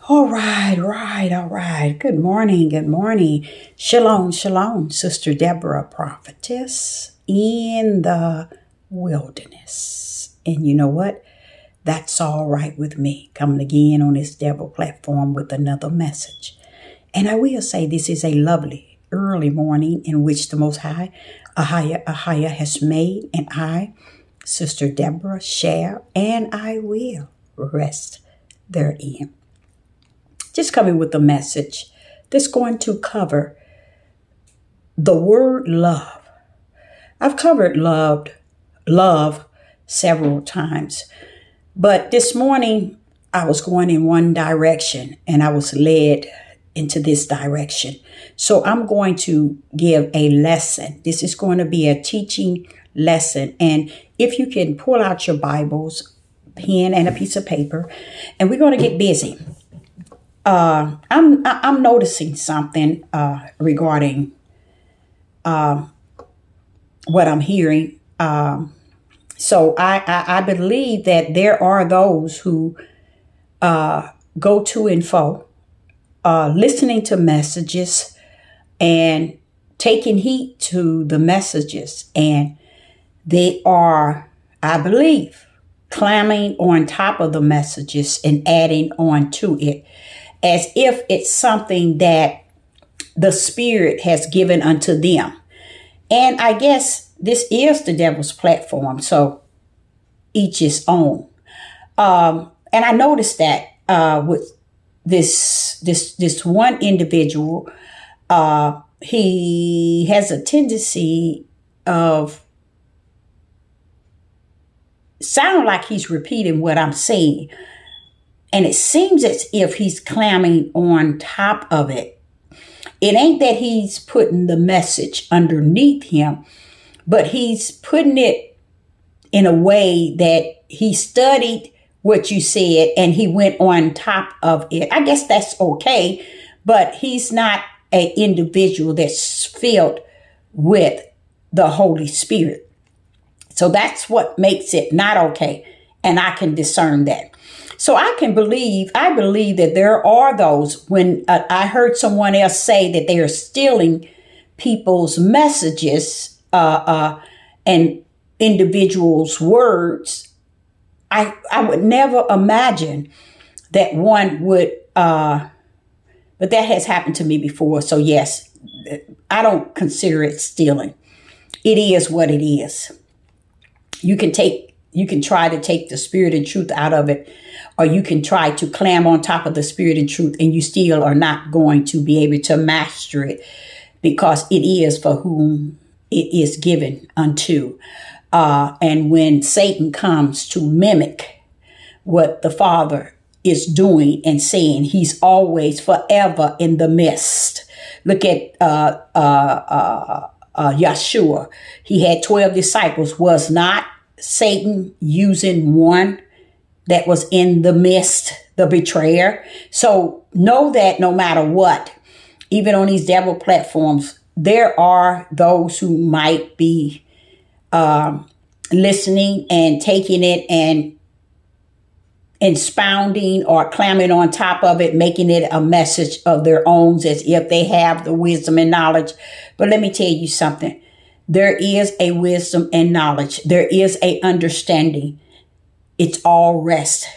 All right. Good morning, good morning. Shalom, shalom, Sister Deborah, prophetess in the wilderness. And you know what? That's all right with me. Coming again on this Deborah platform with another message. And I will say this is a lovely early morning in which the Most High, Ahia has made, and I, Sister Deborah, share, and I will rest therein. Just coming with a message that's going to cover the word love. I've covered love several times, but this morning I was going in one direction and I was led into this direction. So I'm going to give a lesson. This is going to be a teaching lesson. And if you can pull out your Bibles, pen and a piece of paper, and we're going to get busy. I'm noticing something regarding what I'm hearing. So I believe that there are those who go to and fro, listening to messages and taking heed to the messages, and they are, I believe, climbing on top of the messages and adding on to it, as if it's something that the Spirit has given unto them. And I guess this is the devil's platform, so each his own. And I noticed that with this one individual, he has a tendency of sound like he's repeating what I'm saying. And it seems as if he's climbing on top of it. It ain't that he's putting the message underneath him, but he's putting it in a way that he studied what you said and he went on top of it. I guess that's okay, but he's not an individual that's filled with the Holy Spirit. So that's what makes it not okay. And I can discern that. So I believe that there are those, when I heard someone else say that they are stealing people's messages and individuals' words. I would never imagine that one would, but that has happened to me before. So yes, I don't consider it stealing. It is what it is. You can try to take the spirit and truth out of it, or you can try to climb on top of the spirit and truth, and you still are not going to be able to master it, because it is for whom it is given unto. And when Satan comes to mimic what the Father is doing and saying, he's always forever in the midst. Look at Yeshua. He had 12 disciples. Was not Satan using one that was in the midst, the betrayer? So know that no matter what, even on these devil platforms, there are those who might be listening and taking it and expounding or climbing on top of it, making it a message of their own, as if they have the wisdom and knowledge. But let me tell you something. There is a wisdom and knowledge. There is a understanding. It's all rest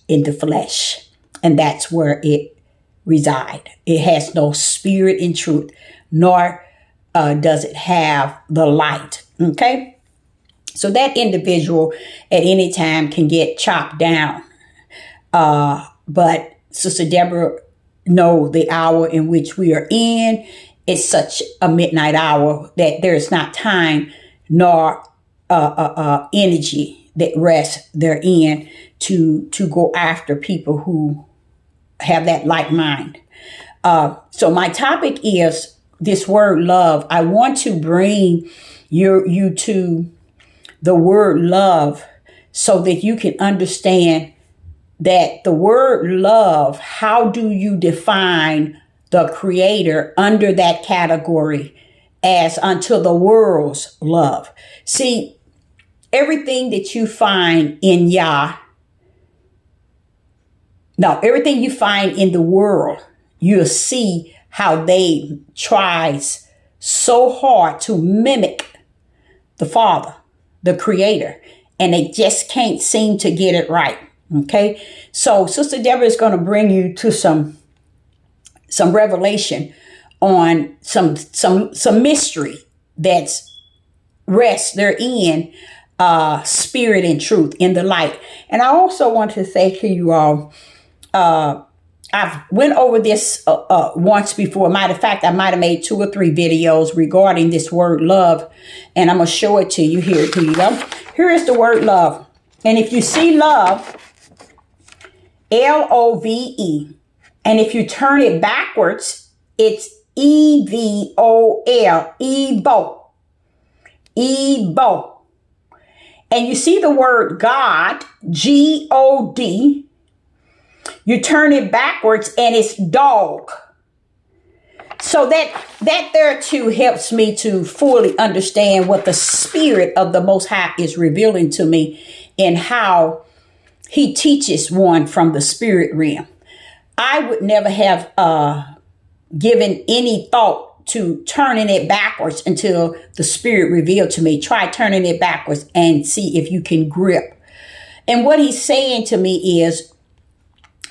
in the flesh. And that's where it resides. It has no spirit in truth, nor does it have the light. Okay? So that individual at any time can get chopped down. But Sister Deborah know the hour in which we are in. It's such a midnight hour that there's not time nor energy that rests therein to go after people who have that like mind. So my topic is this word love. I want to bring you to the word love so that you can understand that the word love, how do you define the Creator under that category as unto the world's love? See, everything that you find in Yah Now, everything you find in the world, you'll see how they tries so hard to mimic the Father, the Creator, and they just can't seem to get it right. Okay, so Sister Deborah is going to bring you to some revelation on some mystery that's rest therein, spirit and truth in the light. And I also want to say to you all, I've went over this once before. Matter of fact, I might have made 2 or 3 videos regarding this word love, and I'm gonna show it to you. Here you go. Here is the word love, and if you see love, Love, and if you turn it backwards, it's Evol, Evo, Evo. And you see the word God, God. You turn it backwards and it's dog. So that there too helps me to fully understand what the Spirit of the Most High is revealing to me and how He teaches one from the spirit realm. I would never have given any thought to turning it backwards until the Spirit revealed to me. Try turning it backwards and see if you can grip. And what He's saying to me is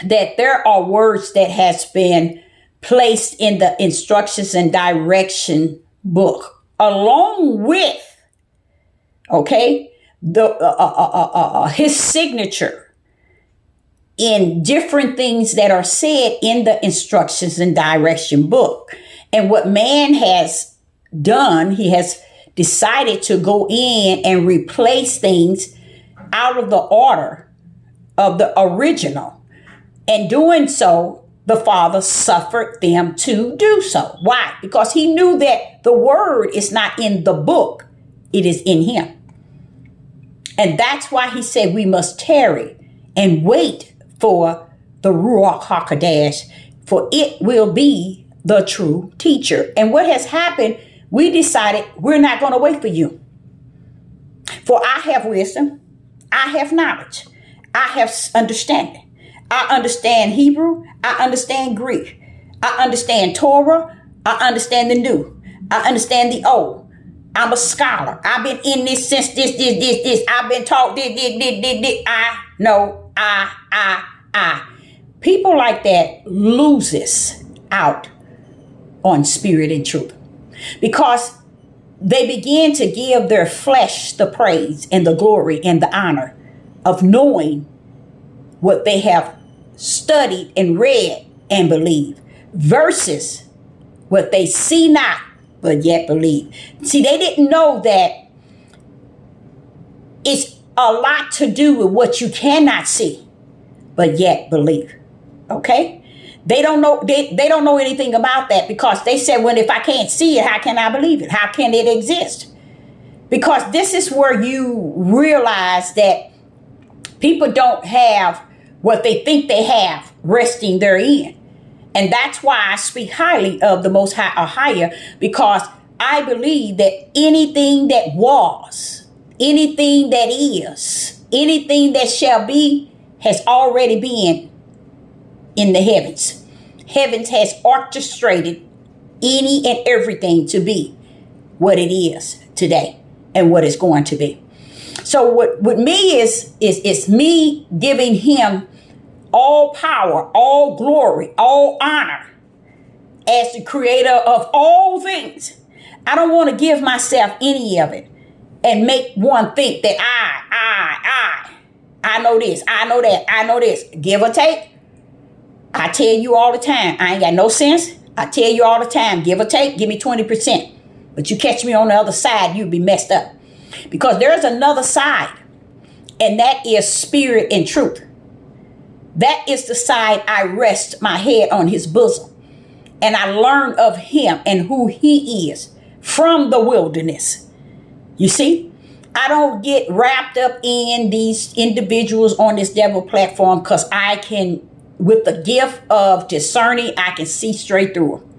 that there are words that has been placed in the instructions and direction book, along with, His signature in different things that are said in the instructions and direction book. And what man has done, he has decided to go in and replace things out of the order of the original. And doing so, the Father suffered them to do so. Why? Because He knew that the word is not in the book, it is in Him. And that's why He said we must tarry and wait for the Ruach HaKodesh, for it will be the true teacher. And what has happened, we decided we're not going to wait for you. For I have wisdom, I have knowledge, I have understanding. I understand Hebrew, I understand Greek, I understand Torah, I understand the New, I understand the Old. I'm a scholar. I've been in this since this. I've been taught this. I know, I. People like that loses out on spirit and truth because they begin to give their flesh the praise and the glory and the honor of knowing what they have studied and read and believe versus what they see not but yet believe. See, they didn't know that it's a lot to do with what you cannot see but yet believe. Okay? They don't know they don't know anything about that because they said, well, if I can't see it, how can I believe it? How can it exist? Because this is where you realize that people don't have what they think they have resting therein. And that's why I speak highly of the Most High or higher, because I believe that anything that was, anything that is, anything that shall be has already been in the heavens. Heavens has orchestrated any and everything to be what it is today and what it's going to be. So what me is me giving Him all power, all glory, all honor as the creator of all things. I don't want to give myself any of it and make one think that I know this, I know that, I know this. Give or take. I tell you all the time, I ain't got no sense. I tell you all the time, give or take, give me 20%. But you catch me on the other side, you'll be messed up. Because there's another side, and that is spirit and truth. That is the side I rest my head on His bosom. And I learn of Him and who He is from the wilderness. You see, I don't get wrapped up in these individuals on this devil platform because I can, with the gift of discerning, I can see straight through them.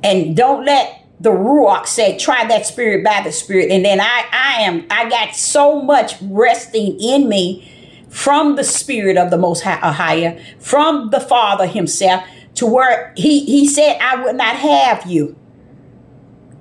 And don't let the Ruach say, try that spirit by the spirit. And then I got so much resting in me from the Spirit of the Most Higher, from the Father himself, to where he said, I would not have you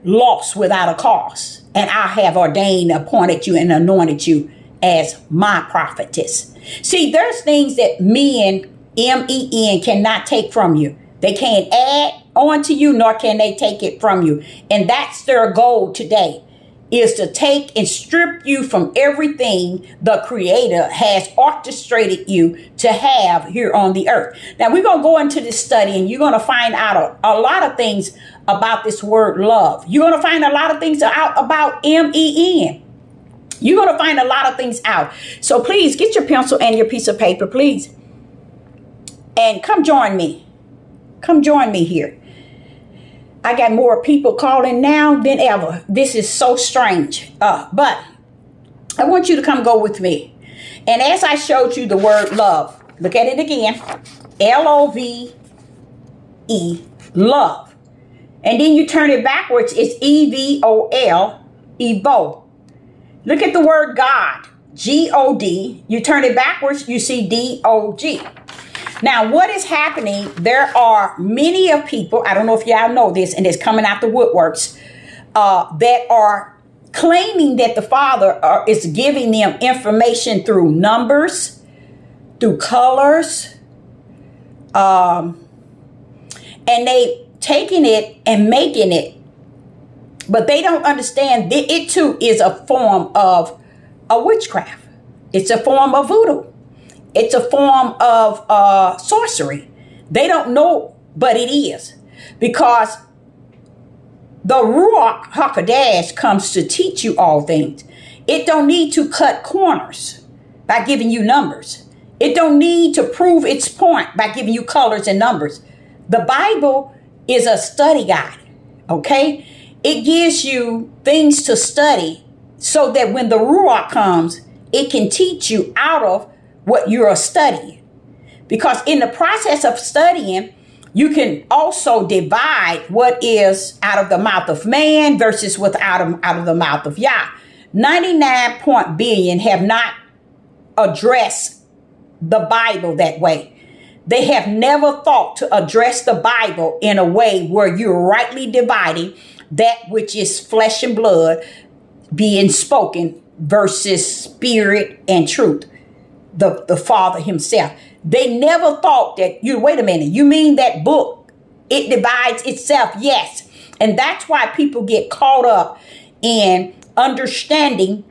lost without a cause. And I have ordained, appointed you, and anointed you as my prophetess. See, there's things that men, men, cannot take from you. They can't add on to you, nor can they take it from you. And that's their goal today, is to take and strip you from everything the Creator has orchestrated you to have here on the earth. Now, we're going to go into this study, and you're going to find out a lot of things about this word love. You're going to find a lot of things out about men. You're going to find a lot of things out. So please get your pencil and your piece of paper, please. And come join me. Come join me here. I got more people calling now than ever. This is so strange. But I want you to come go with me. And as I showed you the word love, look at it again. Love. Love. And then you turn it backwards. It's EVOL. Evo. Look at the word God. God. You turn it backwards. You see DOG. Now, what is happening? There are many of people, I don't know if y'all know this, and it's coming out the woodworks, that are claiming that the Father is giving them information through numbers, through colors, and they taking it and making it. But they don't understand that it too is a form of a witchcraft. It's a form of voodoo. It's a form of sorcery. They don't know, but it is. Because the Ruach HaKodesh comes to teach you all things. It don't need to cut corners by giving you numbers. It don't need to prove its point by giving you colors and numbers. The Bible is a study guide, okay? It gives you things to study so that when the Ruach comes, it can teach you out of what you're studying. Because in the process of studying, you can also divide what is out of the mouth of man versus what's out of the mouth of Yah. 99 billion have not addressed the Bible that way. They have never thought to address the Bible in a way where you're rightly dividing that which is flesh and blood being spoken versus spirit and truth. The Father himself. They never thought that wait a minute, you mean that book, it divides itself? Yes. And that's why people get caught up in understanding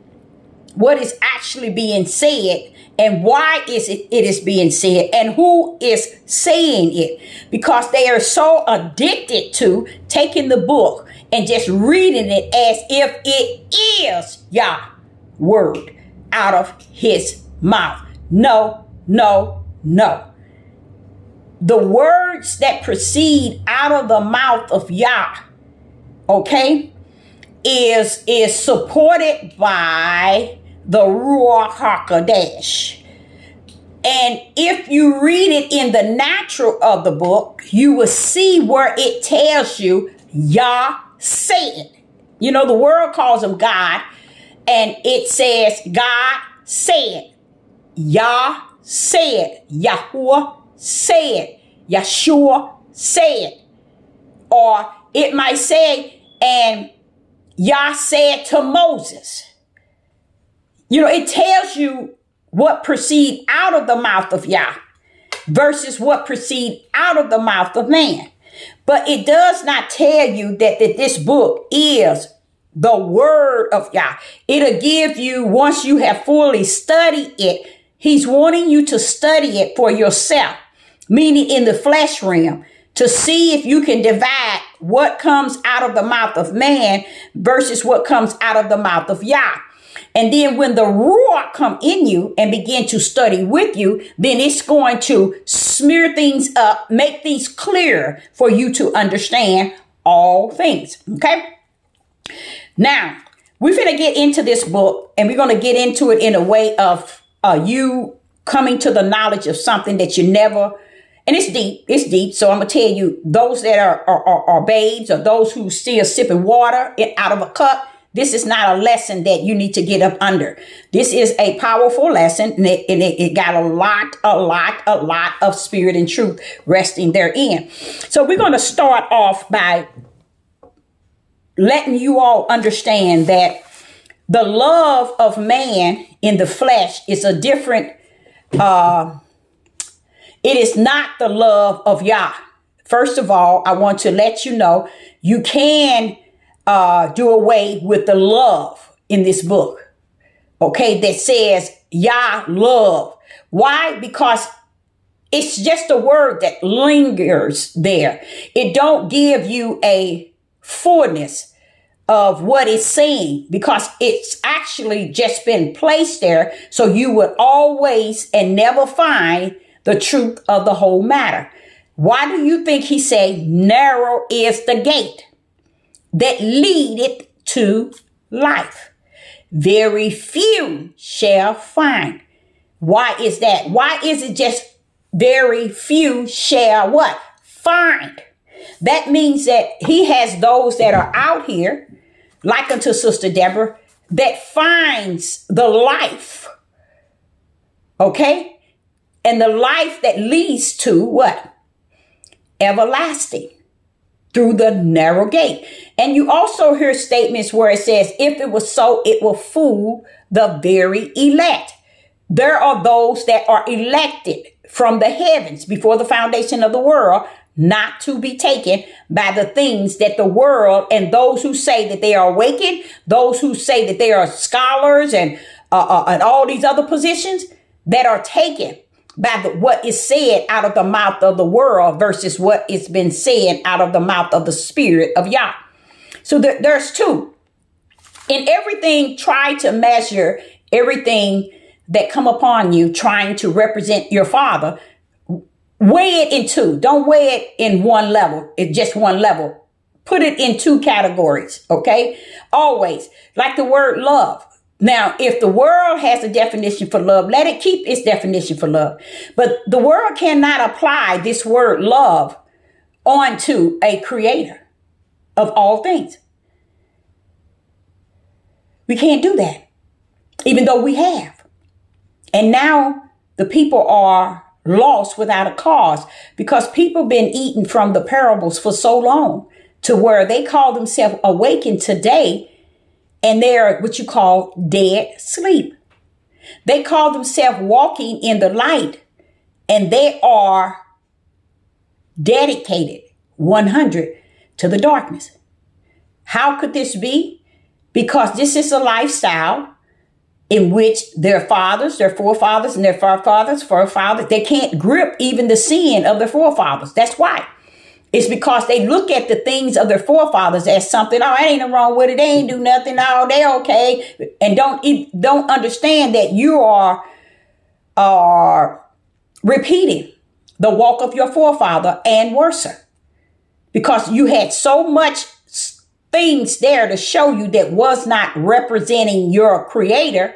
what is actually being said and why it is being said and who is saying it, because they are so addicted to taking the book and just reading it as if it is Yah's word out of his mouth. No, no, no. The words that proceed out of the mouth of Yah, okay, is supported by the Ruach HaKodesh. And if you read it in the natural of the book, you will see where it tells you Yah said. You know, the world calls him God, and it says God said. Yah said, Yahuwah said, Yeshua said. Or it might say, and Yah said to Moses. You know, it tells you what proceed out of the mouth of Yah versus what proceed out of the mouth of man. But it does not tell you that this book is the word of Yah. It'll give you, once you have fully studied it, he's wanting you to study it for yourself, meaning in the flesh realm, to see if you can divide what comes out of the mouth of man versus what comes out of the mouth of Yah. And then when the Ruach come in you and begin to study with you, then it's going to smear things up, make things clear for you to understand all things. Okay? Now, we're going to get into this book, and we're going to get into it in a way of you coming to the knowledge of something that you never, and it's deep. So I'm going to tell you, those that are babes or those who still sipping water out of a cup, this is not a lesson that you need to get up under. This is a powerful lesson, and it got a lot of spirit and truth resting therein. So we're going to start off by letting you all understand that the love of man in the flesh is a different, it is not the love of Yah. First of all, I want to let you know you can do away with the love in this book, okay, that says Yah love. Why? Because it's just a word that lingers there. It don't give you a fullness of what it's saying, because it's actually just been placed there so you would always and never find the truth of the whole matter. Why do you think he said narrow is the gate that leadeth to life? Very few shall find. Why is that? Why is it just very few shall what? Find. That means that he has those that are out here, like unto Sister Deborah, that finds the life. Okay? And the life that leads to what? Everlasting, through the narrow gate. And you also hear statements where it says, if it was so, it will fool the very elect. There are those that are elected from the heavens before the foundation of the world, not to be taken by the things that the world and those who say that they are awakened, those who say that they are scholars and all these other positions that are taken by what is said out of the mouth of the world versus what is been said out of the mouth of the Spirit of Yah. So there's two. In everything, try to measure everything that come upon you trying to represent your Father. Weigh it in two. Don't weigh it in one level. It's just one level. Put it in two categories, okay? Always. Like the word love. Now, if the world has a definition for love, let it keep its definition for love. But the world cannot apply this word love onto a creator of all things. We can't do that, even though we have. And now the people are lost without a cause, because people been eating from the parables for so long to where they call themselves awakened today, and they're what you call dead sleep. They call themselves walking in the light, and they are dedicated 100 to the darkness. How could this be? Because this is a lifestyle in which their fathers, their forefathers, and their forefathers, they can't grip even the sin of their forefathers. That's why. It's because they look at the things of their forefathers as something, oh, ain't nothing wrong with it. They ain't do nothing. Oh, they okay. And don't understand that you are repeating the walk of your forefather and worse. Because you had so much things there to show you that was not representing your creator,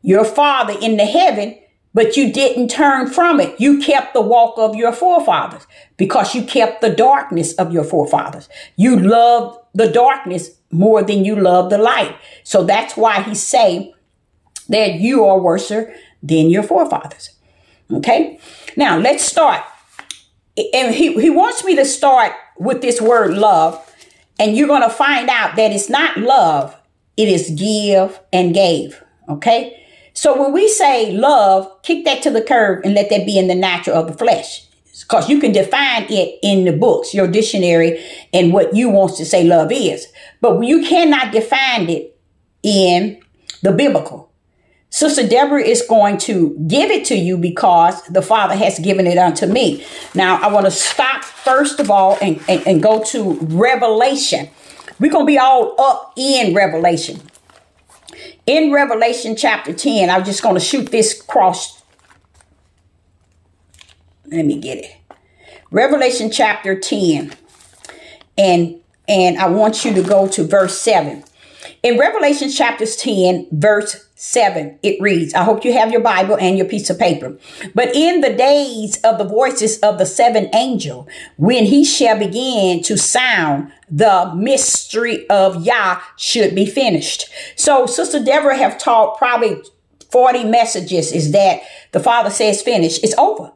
your Father in the heaven, but you didn't turn from it. You kept the walk of your forefathers because you kept the darkness of your forefathers. You loved the darkness more than you loved the light. So that's why he say that you are worse than your forefathers. Okay. Now let's start. And he wants me to start with this word love. And you're going to find out that it's not love. It is give and gave. Okay. So when we say love, kick that to the curb and let that be in the natural of the flesh. Because you can define it in the books, your dictionary, and what you want to say love is. But you cannot define it in the biblical. Sister Deborah is going to give it to you because the Father has given it unto me. Now, I want to stop first of all and go to Revelation. We're going to be all up in Revelation. In Revelation chapter 10, I'm just going to shoot this cross. Let me get it. Revelation chapter 10. And I want you to go to verse 7. In Revelation chapters 10, verse 7, it reads, I hope you have your Bible and your piece of paper. But in the days of the voices of the seventh angel, when he shall begin to sound, the mystery of Yah should be finished. So Sister Deborah have taught probably 40 messages is that the Father says finish. It's over.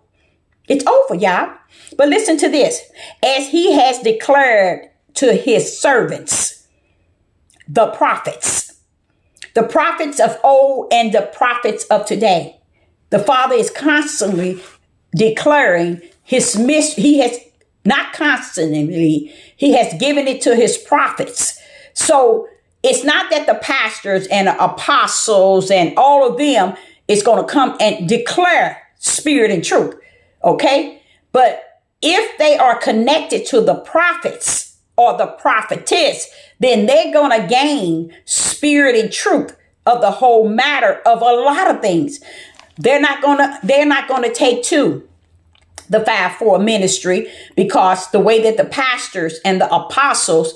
It's over, y'all. But listen to this. As he has declared to his servants, the prophets of old and the prophets of today. The Father is constantly declaring his mystery. He has not constantly, he has given it to his prophets. So it's not that the pastors and the apostles and all of them is going to come and declare spirit and truth. Okay. But if they are connected to the prophets or the prophetess, then they're going to gain spirit and truth of the whole matter of a lot of things. They're not going to take to the 5-4 ministry, because the way that the pastors and the apostles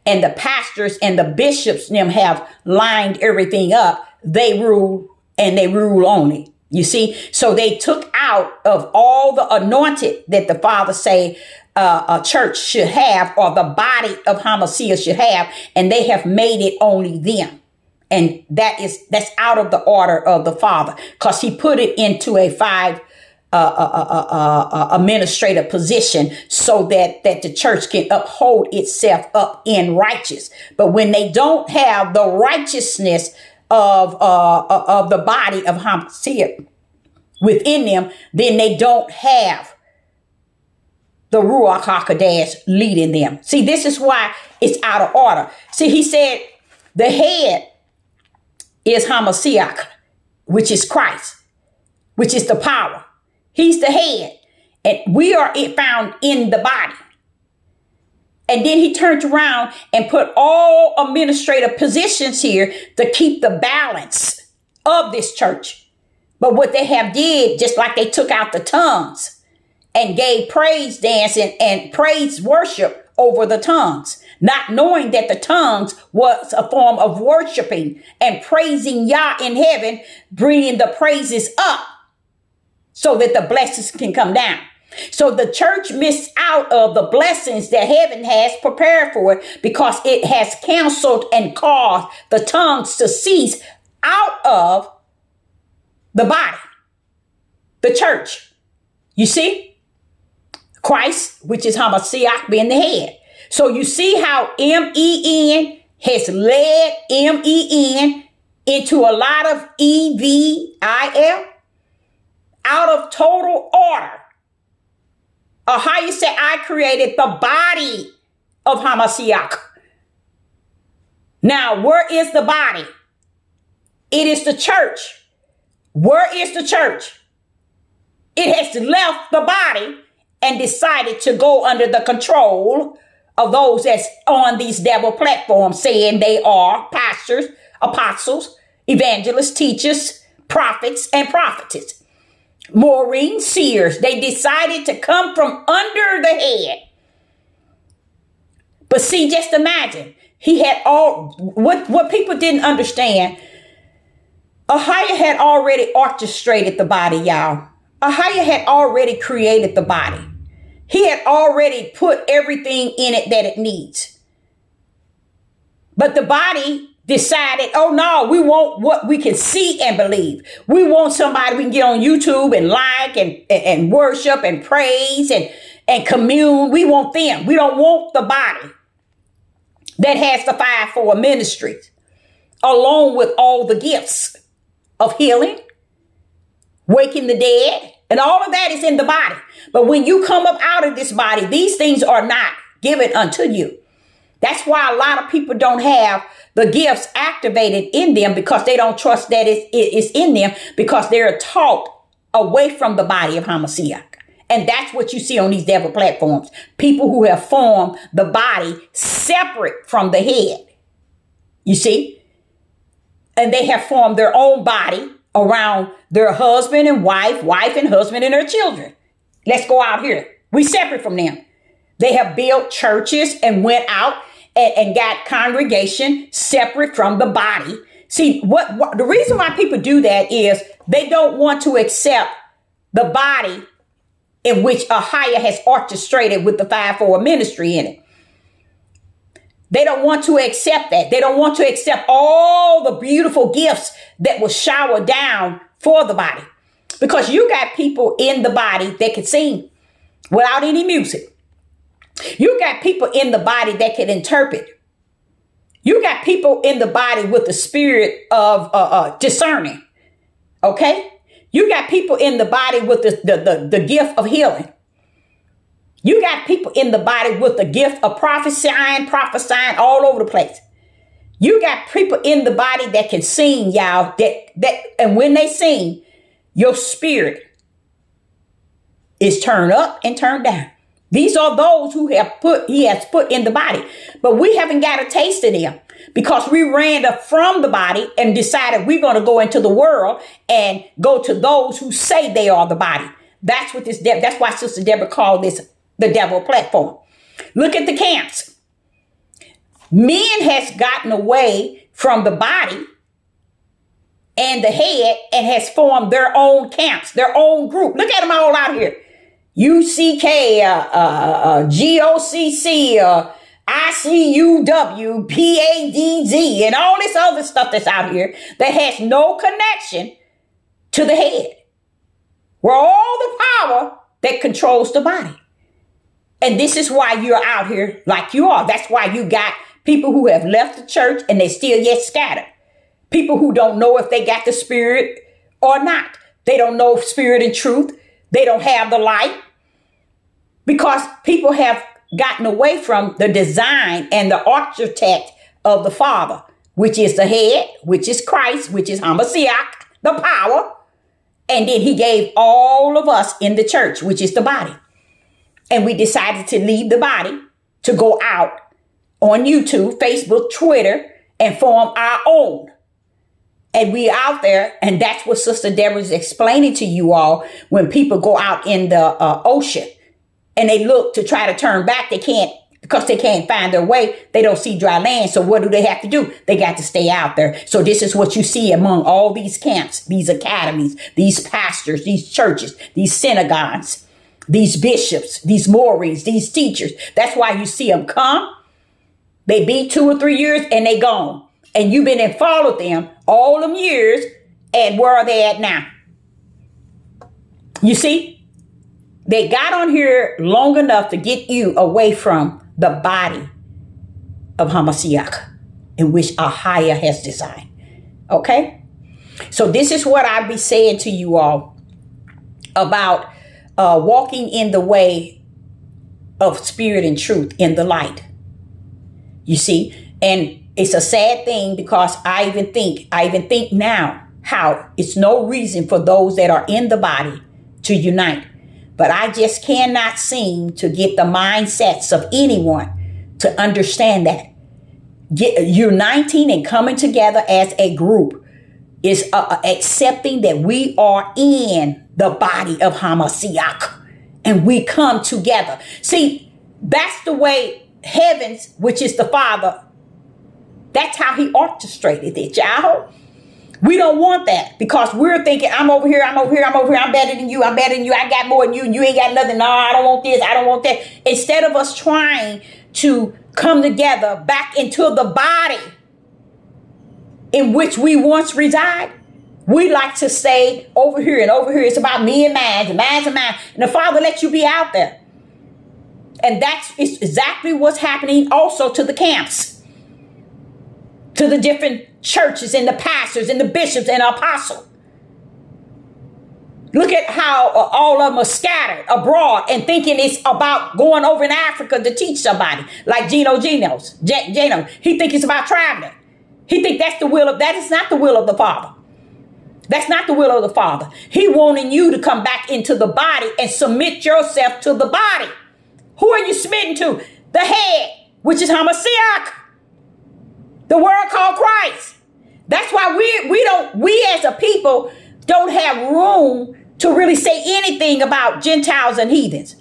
and the pastors and the bishops them have lined everything up, they rule and they rule only. You see, so they took out of all the anointed that the Father say a church should have, or the body of Hamashiach should have, and they have made it only them. And that's out of the order of the Father, because he put it into a 5 administrative position so that the church can uphold itself up in righteous. But when they don't have the righteousness of the body of Hamashiach within them, then they don't have the Ruach HaKodesh leading them. See, this is why it's out of order. See, he said the head is Hamashiach, which is Christ, which is the power. He's the head, and we are found in the body. And then he turned around and put all administrative positions here to keep the balance of this church. But what they have did, just like they took out the tongues and gave praise dancing and praise worship over the tongues, not knowing that the tongues was a form of worshiping and praising Yah in heaven, bringing the praises up so that the blessings can come down. So the church missed out of the blessings that heaven has prepared for it, because it has canceled and caused the tongues to cease out of the body, the church. You see, Christ, which is Hamashiach, being the head. So you see how MEN has led MEN into a lot of EVIL out of total order. Or how you say, I created the body of Hamashiach. Now, where is the body? It is the church. Where is the church? It has left the body and decided to go under the control of those that's on these devil platforms, saying they are pastors, apostles, evangelists, teachers, prophets, and prophetess. Maureen seers, they decided to come from under the head. But see, just imagine, he had all, what people didn't understand, Ahia had already orchestrated the body, y'all. Ahia had already created the body. He had already put everything in it that it needs. But the body decided, oh no, we want what we can see and believe. We want somebody we can get on YouTube and like and worship and praise and commune. We want them. We don't want the body that has the 5-4 ministries, along with all the gifts of healing, waking the dead, and all of that is in the body. But when you come up out of this body, these things are not given unto you. That's why a lot of people don't have the gifts activated in them, because they don't trust that it's in them, because they're taught away from the body of Hamashiach. And that's what you see on these devil platforms. People who have formed the body separate from the head. You see? And they have formed their own body around their husband and wife and husband and their children. Let's go out here. We separate from them. They have built churches and went out and got congregation separate from the body. See, what the reason why people do that is they don't want to accept the body in which Ahia has orchestrated with the fivefold ministry in it. They don't want to accept that. They don't want to accept all the beautiful gifts that will shower down for the body. Because you got people in the body that can sing without any music. You got people in the body that can interpret. You got people in the body with the spirit of discerning. Okay? You got people in the body with the gift of healing. You got people in the body with the gift of prophesying all over the place. You got people in the body that can sing, y'all, and when they sing, your spirit is turned up and turned down. These are those who he has put in the body. But we haven't got a taste of them because we ran up from the body and decided we're going to go into the world and go to those who say they are the body. That's what that's why Sister Deborah called this the devil platform. Look at the camps. Men has gotten away from the body and the head and has formed their own camps, their own group. Look at them all out here. UCK, GOCC, ICUW, PADZ, and all this other stuff that's out here that has no connection to the head. We're all the power that controls the body. And this is why you're out here like you are. That's why you got people who have left the church and they still yet scattered. People who don't know if they got the spirit or not. They don't know spirit and truth. They don't have the light because people have gotten away from the design and the architect of the Father, which is the head, which is Christ, which is Hamashiach, the power. And then he gave all of us in the church, which is the body. And we decided to leave the body to go out on YouTube, Facebook, Twitter, and form our own. And we out there, and that's what Sister Deborah is explaining to you all. When people go out in the ocean and they look to try to turn back, they can't because they can't find their way. They don't see dry land. So what do they have to do? They got to stay out there. So this is what you see among all these camps, these academies, these pastors, these churches, these synagogues, these bishops, these Moorings, these teachers. That's why you see them come. They be 2 or 3 years and they gone. And you've been and followed them all them years. And where are they at now? You see, they got on here long enough to get you away from the body of Hamashiach, in which Ahia has designed. Okay? So this is what I be saying to you all about walking in the way of spirit and truth in the light. You see, and it's a sad thing because I even think now how it's no reason for those that are in the body to unite. But I just cannot seem to get the mindsets of anyone to understand that. Uniting and coming together as a group is accepting that we are in the body of Hamashiach and we come together. See, that's the way heavens, which is the Father, that's how he orchestrated it, y'all. We don't want that because we're thinking, I'm over here, I'm better than you, I got more than you, and you ain't got nothing. No, I don't want this, I don't want that. Instead of us trying to come together back into the body in which we once reside, we like to stay over here and over here. It's about me and mine, and mine and mine. And the Father lets you be out there. And that's exactly what's happening also to the camps, to the different churches and the pastors and the bishops and the apostles. Look at how all of them are scattered abroad and thinking it's about going over in Africa to teach somebody, like Geno. He thinks it's about traveling. He thinks that is not the will of the Father. That's not the will of the Father. He wanting you to come back into the body and submit yourself to the body. Who are you submitting to? The head, which is Hamashiach, the word called Christ. That's why we as a people don't have room to really say anything about Gentiles and heathens,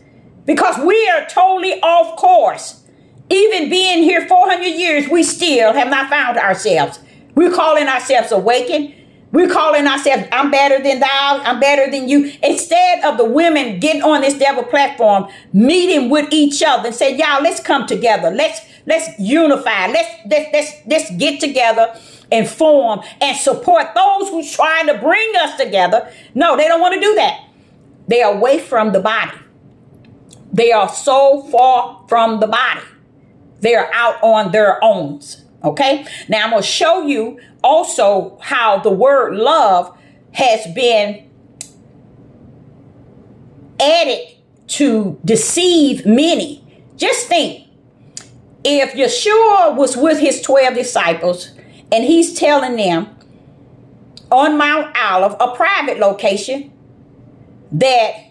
because we are totally off course Even being here 400 years, we still have not found ourselves. We're calling ourselves awakened. We're calling ourselves, I'm better than thou, I'm better than you. Instead of the women getting on this devil platform, meeting with each other and say, y'all, let's come together. Let's unify. Let's get together and form and support those who's trying to bring us together. No, they don't want to do that. They are away from the body. They are so far from the body. They are out on their own. Okay. Now I'm going to show you also how the word love has been added to deceive many. Just think, if Yeshua was with his 12 disciples and he's telling them on Mount Olive, a private location, that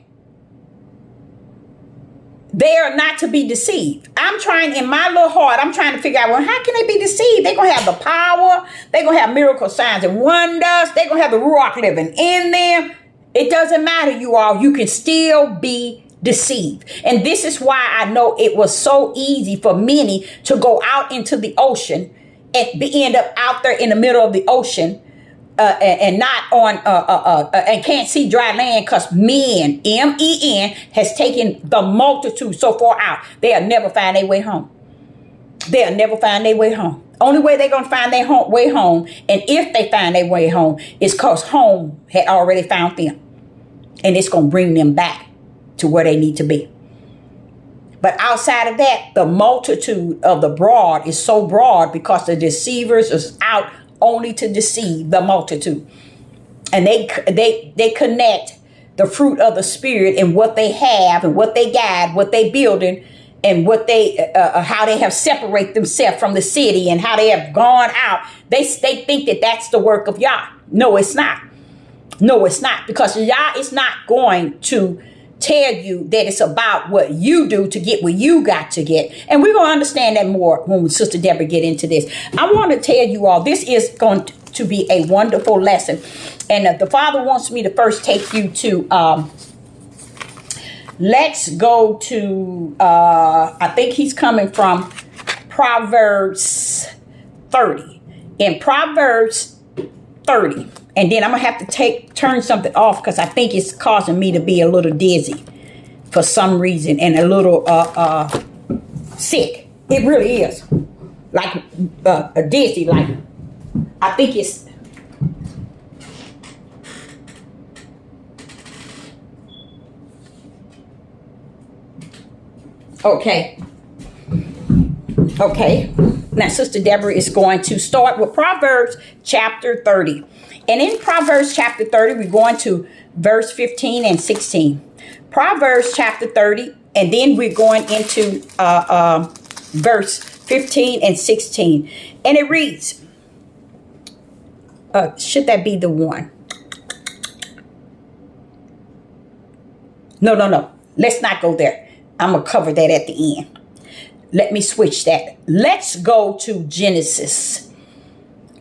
they are not to be deceived. I'm trying, in my little heart, I'm trying to figure out, well, how can they be deceived? They're going to have the power. They're going to have miracle signs and wonders. They're going to have the Ruach living in them. It doesn't matter, you all. You can still be deceived. And this is why I know it was so easy for many to go out into the ocean and end up out there in the middle of the ocean and not on and can't see dry land, because men, men, has taken the multitude so far out, they'll never find their way home. They'll never find their way home. Only way they're going to find their way home, and if they find their way home, is because home had already found them. And it's going to bring them back to where they need to be. But outside of that, the multitude of the broad is so broad because the deceivers is out only to deceive the multitude. And they connect the fruit of the Spirit and what they have and what they got, what they building, and what they how they have separated themselves from the city and how they have gone out. They think that that's the work of Yah. No, it's not. No, it's not, because Yah is not going to tell you that it's about what you do to get what you got to get. And we're going to understand that more when Sister Deborah get into this. I want to tell you all, this is going to be a wonderful lesson. And the Father wants me to first take you to, let's go to, I think he's coming from Proverbs 30. In Proverbs 30. And then I'm going to have to turn something off because I think it's causing me to be a little dizzy for some reason and a little sick. It really is. Like a dizzy. Like, I think it's... Okay. Okay. Now, Sister Deborah is going to start with Proverbs chapter 30. And in Proverbs chapter 30, we're going to verse 15 and 16. Proverbs chapter 30, and then we're going into verse 15 and 16. And it reads, should that be the one? No. Let's not go there. I'm going to cover that at the end. Let me switch that. Let's go to Genesis.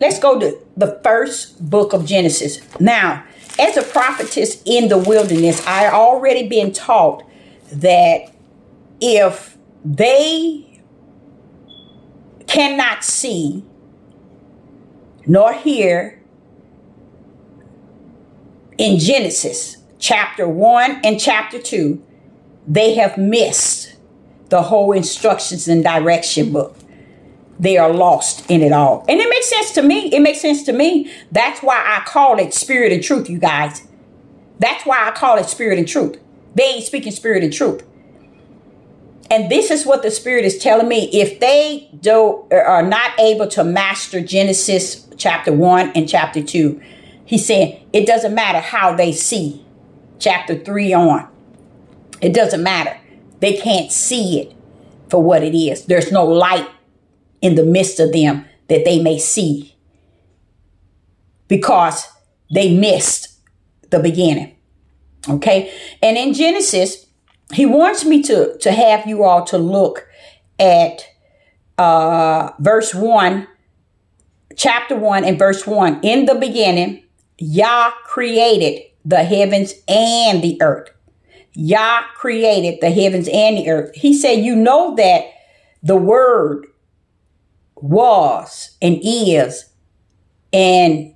Let's go to the first book of Genesis. Now, as a prophetess in the wilderness, I already been taught that if they cannot see nor hear in Genesis chapter 1 and chapter 2, they have missed the whole instructions and direction book. They are lost in it all. And it makes sense to me. It makes sense to me. That's why I call it spirit and truth, you guys. That's why I call it spirit and truth. They ain't speaking spirit and truth. And this is what the Spirit is telling me. If they are not able to master Genesis chapter 1 and chapter 2, he's saying it doesn't matter how they see chapter 3 on. It doesn't matter. They can't see it for what it is. There's no light in the midst of them that they may see, because they missed the beginning. Okay. And in Genesis, he wants me to have you all to look at verse 1, chapter 1 and verse 1. In the beginning, Yah created the heavens and the earth. Yah created the heavens and the earth. He said, you know that The Word was and is and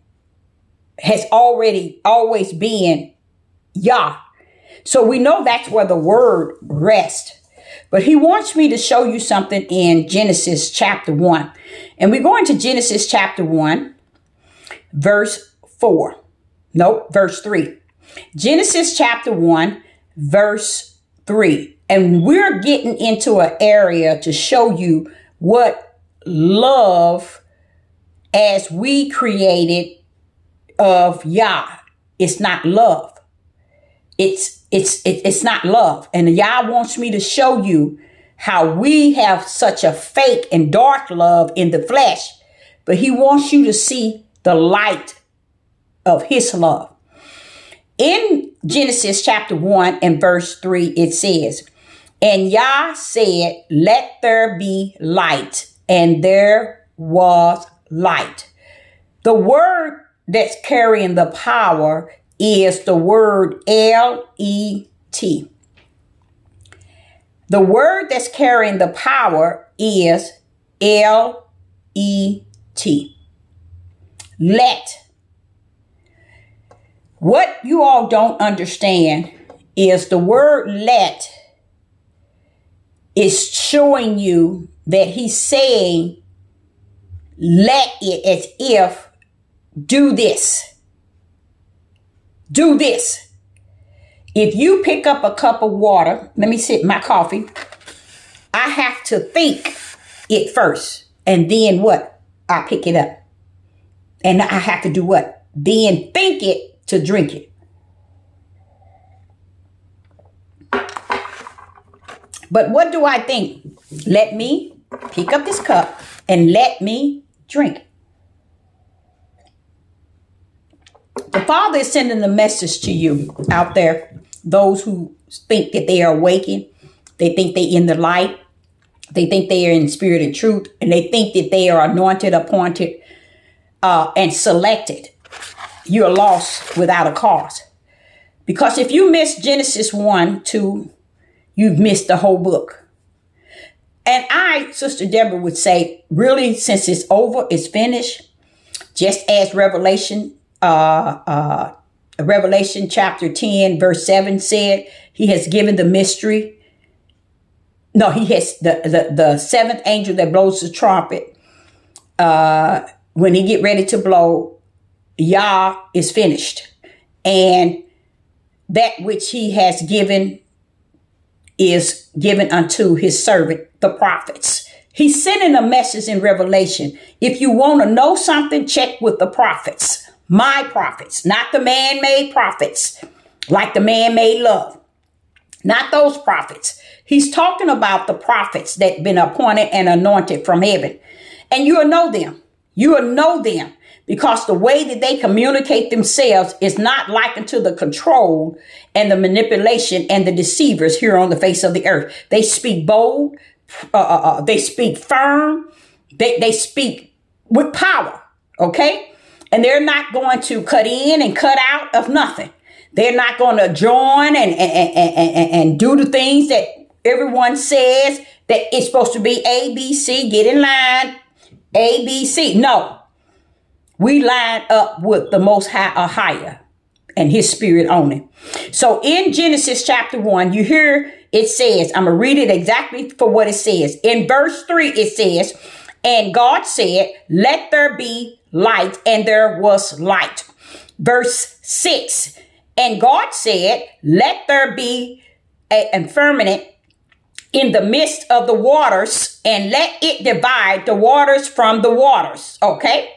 has already always been Yah. So we know that's where the Word rests. But he wants me to show you something in Genesis chapter 1. And we're going to Genesis chapter 1, verse 4. Nope, verse 3. Genesis chapter 1, verse 3. And we're getting into an area to show you what love as we created of Yah. It's not love. It's not love. And Yah wants me to show you how we have such a fake and dark love in the flesh, but he wants you to see the light of his love. In Genesis chapter 1 and verse 3, it says, and Yah said, let there be light, and there was light. The word that's carrying the power is the word L-E-T. The word that's carrying the power is L-E-T. Let. What you all don't understand is the word let is showing you that he's saying let it as if do this. Do this. If you pick up a cup of water, let me sip my coffee. I have to think it first. And then what? I pick it up. And I have to do what? Then think it to drink it. But what do I think? Let me pick up this cup and let me drink. The Father is sending a message to you out there. Those who think that they are awakened. They think they in the light. They think they are in spirit and truth. And they think that they are anointed, appointed, and selected. You are lost without a cause. Because if you miss Genesis 1, 2, you've missed the whole book. And I, Sister Deborah, would say, really, since it's over, it's finished. Just as Revelation chapter 10, verse 7 said, he has given the mystery. No, he has the seventh angel that blows the trumpet. When he get ready to blow, Yah is finished. And that which he has given is given unto his servant, the prophets. He's sending a message in Revelation. If you want to know something, check with the prophets. My prophets, not the man-made prophets, like the man-made love. Not those prophets. He's talking about the prophets that been appointed and anointed from heaven. And you will know them. You will know them because the way that they communicate themselves is not likened to the control and the manipulation and the deceivers here on the face of the earth. They speak bold. They speak firm. They speak with power. Okay? And they're not going to cut in and cut out of nothing. They're not going to join and do the things that everyone says that it's supposed to be A, B, C, get in line, A, B, C. No, we line up with the Most High or higher and his spirit only. So in Genesis chapter 1, you hear it says, I'm going to read it exactly for what it says. In verse 3, it says, and God said, let there be light, and there was light. Verse 6, and God said, let there be an firmament in the midst of the waters, and let it divide the waters from the waters. Okay.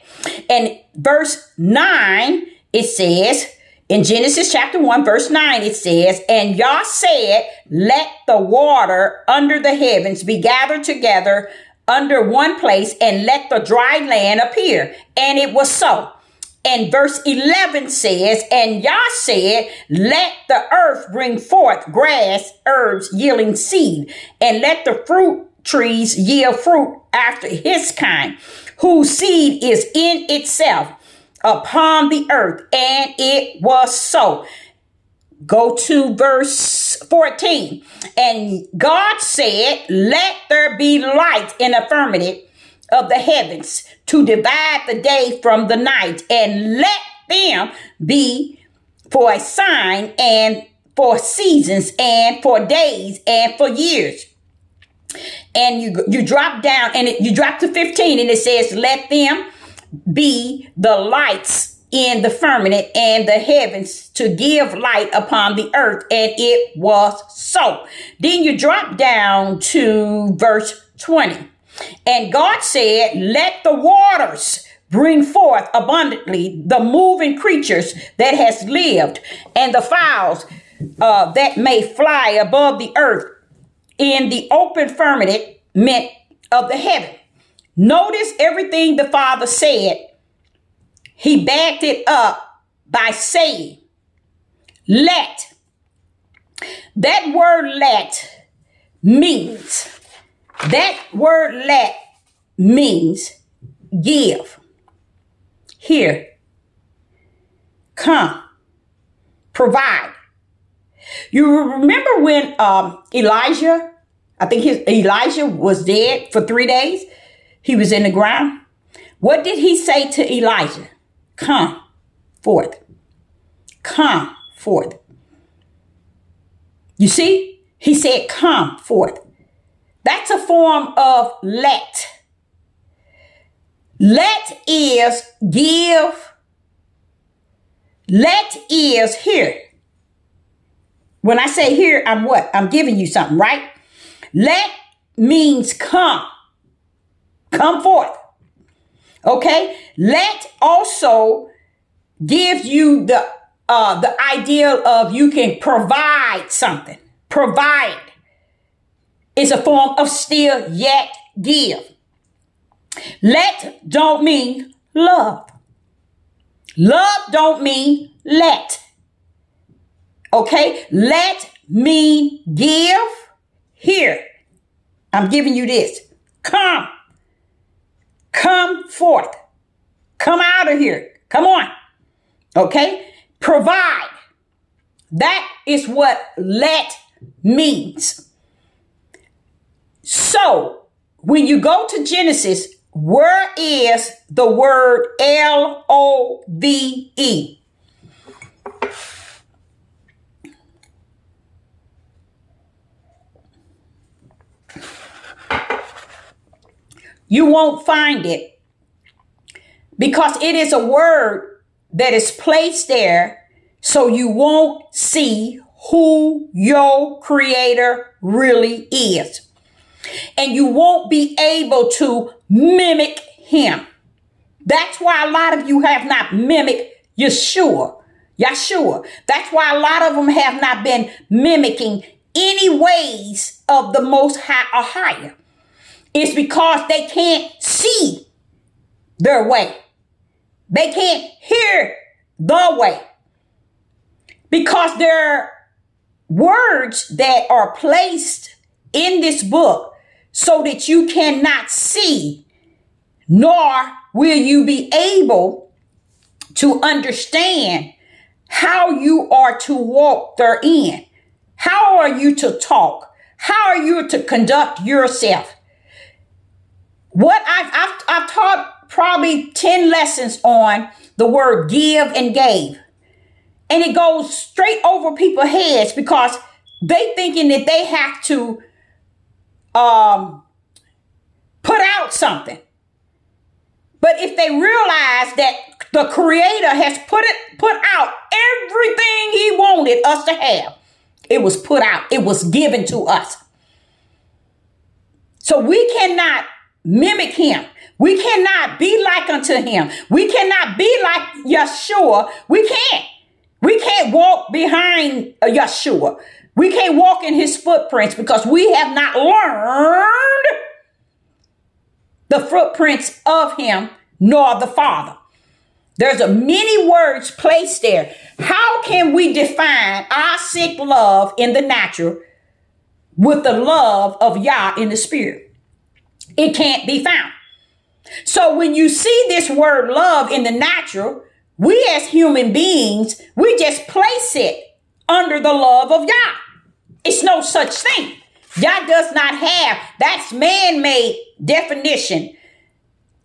And verse 9, it says, in Genesis chapter 1, verse 9, it says, and Yah said, let the water under the heavens be gathered together under one place, and let the dry land appear. And it was so. And verse 11 says, and Yah said, let the earth bring forth grass, herbs yielding seed, and let the fruit trees yield fruit after his kind, whose seed is in itself upon the earth. And it was so. Go to verse 14. And God said, let there be light in the firmament of the heavens to divide the day from the night, and let them be for a sign and for seasons and for days and for years. And you drop down and you drop to 15 and it says, let them be the lights in the firmament and the heavens to give light upon the earth. And it was so. Then you drop down to verse 20. And God said, let the waters bring forth abundantly the moving creatures that has lived, and the fowls that may fly above the earth in the open firmament of the heaven. Notice everything the Father said. He backed it up by saying, let. That word let means give, here, come, provide. You remember when Elijah was dead for 3 days? He was in the ground. What did he say to Elijah? Come forth. Come forth. You see? He said, come forth. That's a form of let. Let is give. Let is here. When I say here, I'm what? I'm giving you something, right? Let means come. Come forth. Okay? Let also gives you the idea of you can provide something. Provide is a form of still yet give. Let don't mean love. Love don't mean let. Okay? Let mean give. Here, I'm giving you this. Come. Come forth. Come out of here. Come on. Okay? Provide. That is what let means. So, when you go to Genesis, where is the word L-O-V-E? You won't find it because it is a word that is placed there so you won't see who your creator really is. And you won't be able to mimic him. That's why a lot of you have not mimicked Yeshua. That's why a lot of them have not been mimicking any ways of the Most High or higher. It's because they can't see their way. They can't hear the way. Because there are words that are placed in this book so that you cannot see, nor will you be able to understand how you are to walk therein. How are you to talk? How are you to conduct yourself? What I've taught probably 10 lessons on the word give and gave. And it goes straight over people's heads because they thinking that they have to put out something. But if they realize that the Creator has put out everything He wanted us to have, it was put out. It was given to us. So we cannot mimic Him. We cannot be like unto Him. We cannot be like Yeshua. We can't. We can't walk behind Yeshua. We can't walk in His footprints because we have not learned the footprints of Him nor the Father. There's a many words placed there. How can we define our sick love in the natural with the love of Yah in the spirit? It can't be found. So when you see this word love in the natural, we as human beings, we just place it under the love of Yah. It's no such thing. Yah does not have, that's man-made definition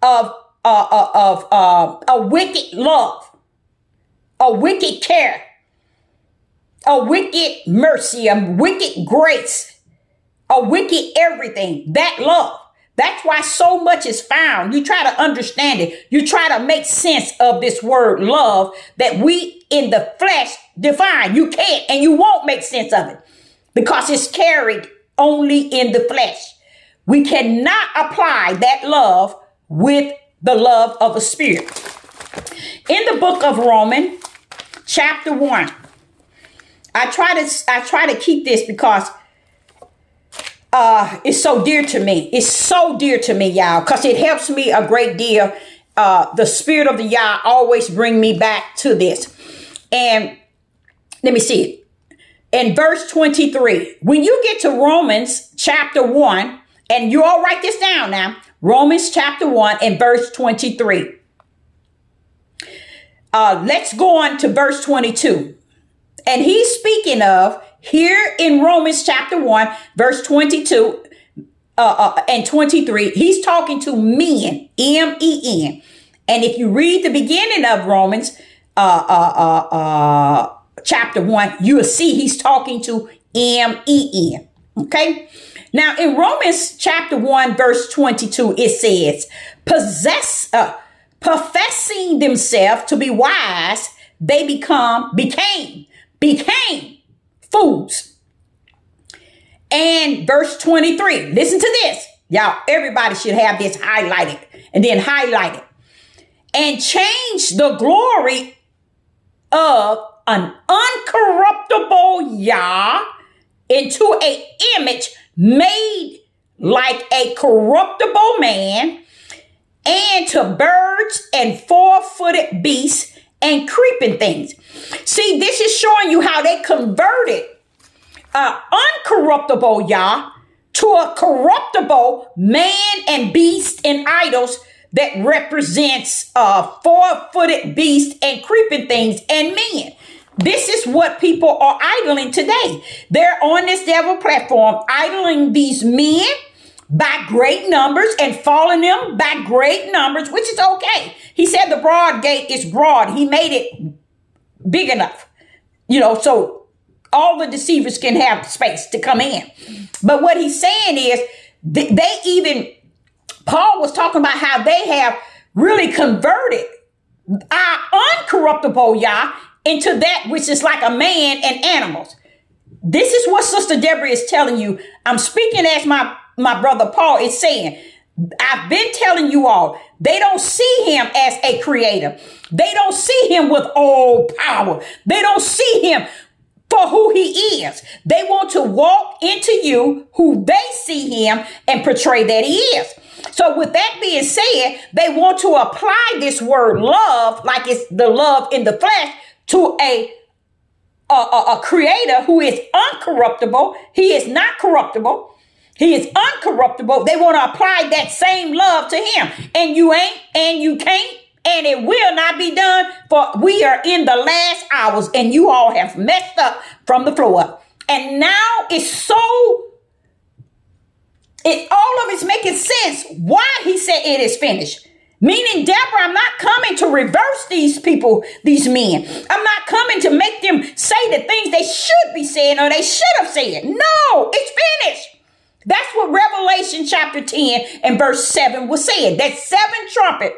of a wicked love, a wicked care, a wicked mercy, a wicked grace, a wicked everything. That love. That's why so much is found. You try to understand it. You try to make sense of this word love that we in the flesh define. You can't and you won't make sense of it because it's carried only in the flesh. We cannot apply that love with the love of the Spirit. In the book of Romans, chapter 1, I try to keep this because it's so dear to me. It's so dear to me, y'all, because it helps me a great deal. The Spirit of the Yah always bring me back to this. And let me see it. In verse 23, when you get to Romans chapter 1, and you all write this down now, Romans chapter 1 and verse 23. Let's go on to verse 22. And he's speaking of here in Romans chapter 1, verse 22 and 23. He's talking to men, M-E-N. And if you read the beginning of Romans chapter 1, you will see he's talking to M-E-N. Okay. Now in Romans chapter 1, verse 22, it says, professing themselves to be wise, they became fools. And verse 23, listen to this. Y'all, everybody should have this highlighted and then highlight it. And change the glory of an uncorruptible Yah into an image made like a corruptible man, and to birds and four-footed beasts and creeping things. See, this is showing you how they converted uncorruptible Yah to a corruptible man and beast and idols that represents four-footed beasts and creeping things and men. This is what people are idling today. They're on this devil platform, idling these men by great numbers and following them by great numbers, which is okay. He said the broad gate is broad. He made it big enough, so all the deceivers can have space to come in. But what he's saying is Paul was talking about how they have really converted our uncorruptible Yah into that which is like a man and animals. This is what Sister Deborah is telling you. I'm speaking as my brother Paul is saying. I've been telling you all, they don't see him as a creator. They don't see him with all power. They don't see him for who he is. They want to walk into you who they see him and portray that he is. So with that being said, they want to apply this word love, like it's the love in the flesh, to a creator who is uncorruptible. He is not corruptible. He is uncorruptible. They want to apply that same love to him. And you ain't, and you can't, and it will not be done, for we are in the last hours and you all have messed up from the floor up. And now it's all of it's making sense why he said it is finished. Meaning, Deborah, I'm not coming to reverse these people, these men. I'm not coming to make them say the things they should be saying or they should have said. No, it's finished. That's what Revelation chapter 10 and verse 7 was saying. That seventh trumpet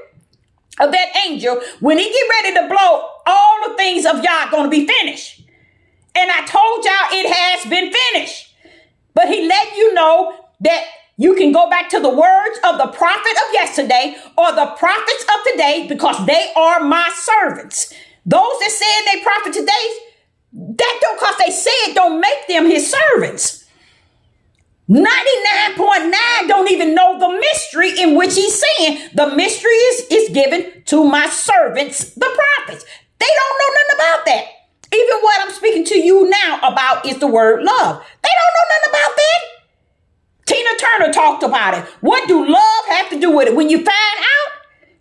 of that angel, when he get ready to blow, all the things of Yah going to be finished. And I told y'all it has been finished. But he let you know that you can go back to the words of the prophet of yesterday or the prophets of today, because they are my servants. Those that said they prophet today, that don't, cause they said don't make them his servants. 99.9 don't even know the mystery in which he's saying the mystery is given to my servants, the prophets. They don't know nothing about that. Even what I'm speaking to you now about is the word love. They don't know nothing about that. Tina Turner talked about it. What do love have to do with it? When you find out,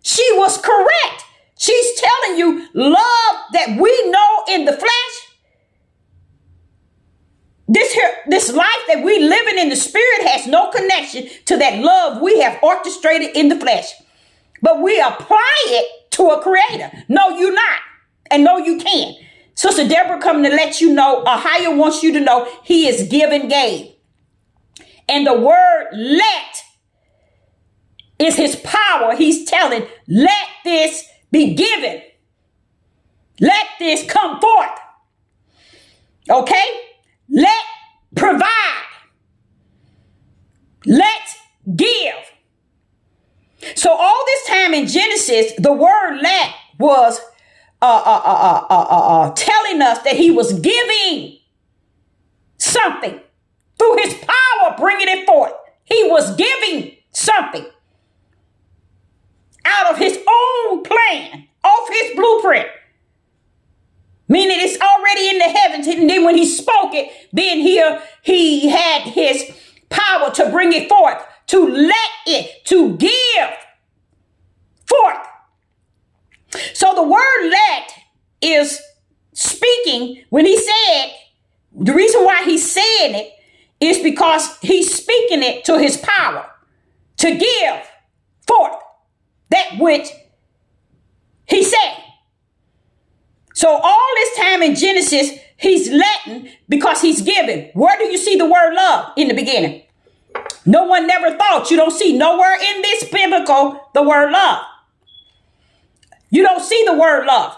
she was correct. She's telling you love that we know in the flesh This life that we living in the spirit has no connection to that love we have orchestrated in the flesh. But we apply it to a creator. No, you not. And no, you can't. Sister Deborah coming to let you know, Ahia wants you to know he is giving gave. And the word let is his power. He's telling, let this be given. Let this come forth. Okay? Let provide. Let give. So all this time in Genesis, the word let was telling us that he was giving something through his power, bringing it forth. He was giving something out of his own plan, off his blueprint. Meaning it's already in the heavens. And then when he spoke it, then he had his power to bring it forth, to let it, to give forth. So the word let is speaking. When he said, the reason why he's saying it is because he's speaking it to his power to give forth that which he said. So all this time in Genesis, he's letting because he's giving. Where do you see the word love in the beginning? No one never thought. You don't see nowhere in this biblical the word love. You don't see the word love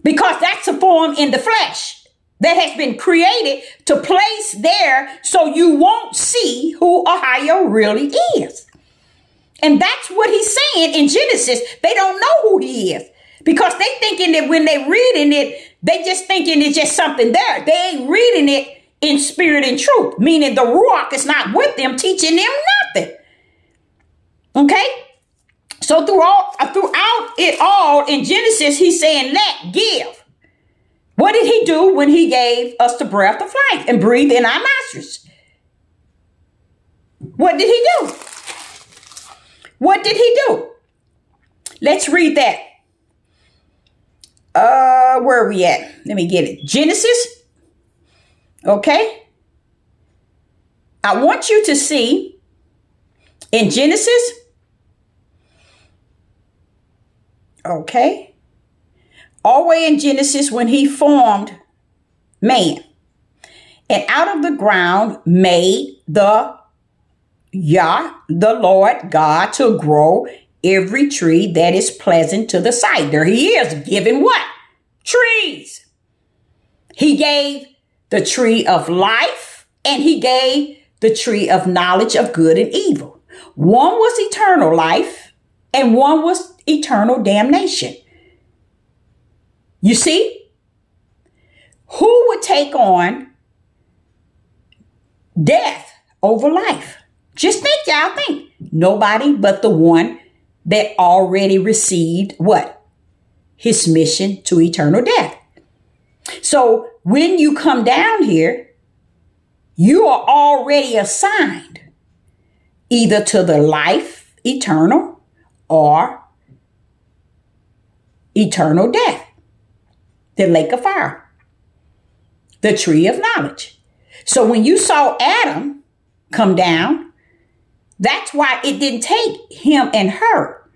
because that's a form in the flesh that has been created to place there so you won't see who Ahia really is. And that's what he's saying in Genesis. They don't know who he is because they thinking that when they reading it, they just thinking it's just something there. They ain't reading it in spirit and truth, meaning the Ruach is not with them, teaching them nothing. Okay? So throughout it all in Genesis, he's saying, let, give. What did he do when he gave us the breath of life and breathed in our nostrils? What did he do? What did he do? Let's read that. Where are we at? Let me get it. Genesis. Okay. I want you to see in Genesis. Okay. All the way in Genesis when he formed man. And out of the ground made the Lord God to grow every tree that is pleasant to the sight. There he is giving what? Trees. He gave the tree of life and he gave the tree of knowledge of good and evil. One was eternal life and one was eternal damnation. You see? Who would take on death over life? Just think, y'all think. Nobody but the one that already received what? His mission to eternal death. So when you come down here, you are already assigned either to the life eternal or eternal death, the lake of fire, the tree of knowledge. So when you saw Adam come down, that's why it didn't take him and her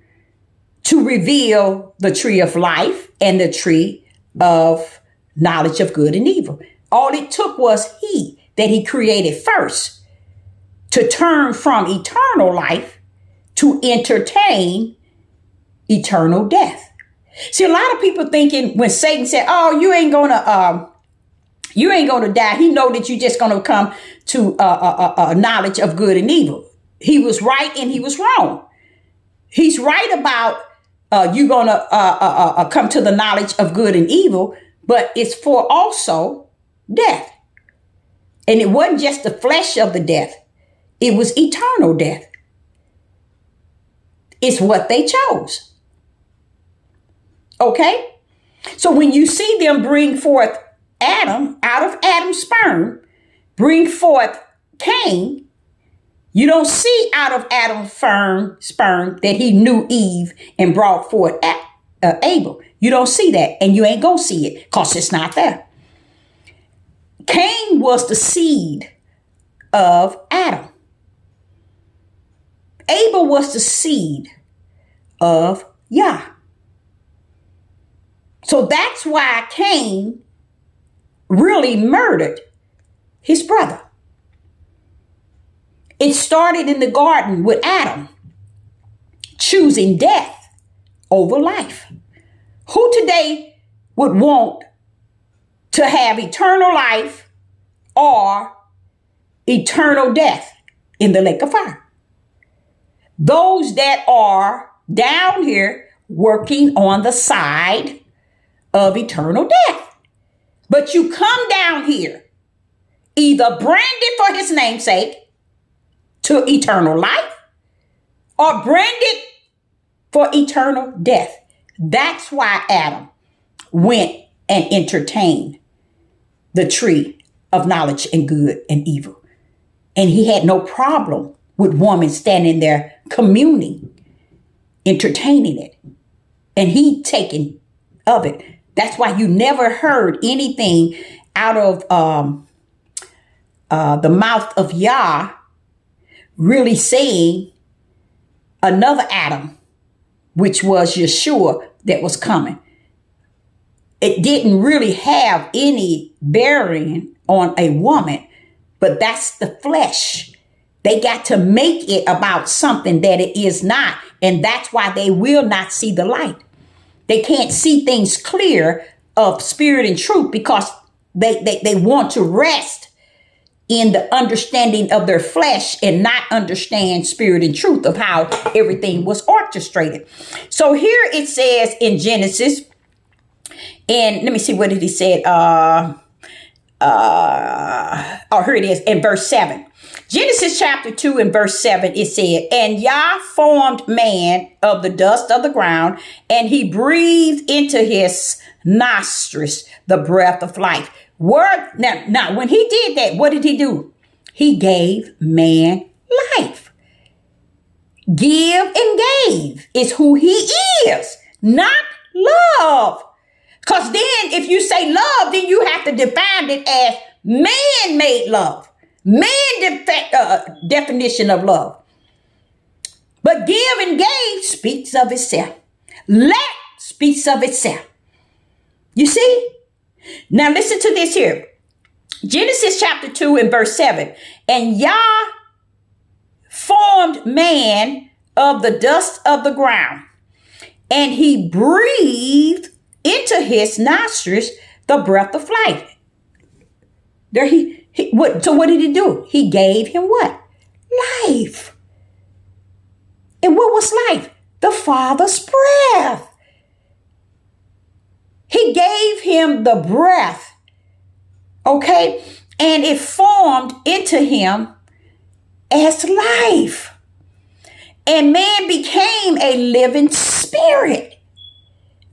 to reveal the tree of life and the tree of knowledge of good and evil. All it took was that he created first to turn from eternal life to entertain eternal death. See, a lot of people thinking when Satan said, "Oh, you ain't gonna die," he know that you just gonna come to knowledge of good and evil. He was right and he was wrong. He's right about you gonna come to the knowledge of good and evil, but it's for also death. And it wasn't just the flesh of the death. It was eternal death. It's what they chose. Okay? So when you see them bring forth Adam, out of Adam's sperm, bring forth Cain, you don't see out of Adam's sperm that he knew Eve and brought forth Abel. You don't see that, and you ain't gonna see it because it's not there. Cain was the seed of Adam. Abel was the seed of Yah. So that's why Cain really murdered his brother. It started in the garden with Adam choosing death over life. Who today would want to have eternal life or eternal death in the lake of fire? Those that are down here working on the side of eternal death. But you come down here either branded for his namesake to eternal life or branded for eternal death. That's why Adam went and entertained the tree of knowledge and good and evil. And he had no problem with woman standing there communing, entertaining it, and he taking of it. That's why you never heard anything out of the mouth of Yah really saying another Adam, which was Yeshua, that was coming. It didn't really have any bearing on a woman, but that's the flesh. They got to make it about something that it is not. And that's why they will not see the light. They can't see things clear of spirit and truth because they want to rest in the understanding of their flesh and not understand spirit and truth of how everything was orchestrated. So here it says in Genesis, and let me see, what did he say? Here it is in verse 7. Genesis chapter 2 and verse 7, it said, and Yah formed man of the dust of the ground, and he breathed into his nostrils the breath of life. Now, when he did that, what did he do? He gave man life. Give and gave is who he is, not love. Because then if you say love, then you have to define it as man-made love. Definition of love. But give and gave speaks of itself. Let speaks of itself. You see? Now listen to this here. Genesis chapter 2 and verse 7. And Yah formed man of the dust of the ground, and he breathed into his nostrils the breath of life. So what did he do? He gave him what? Life. And what was life? The Father's breath. He gave him the breath. Okay? And it formed into him as life. And man became a living spirit.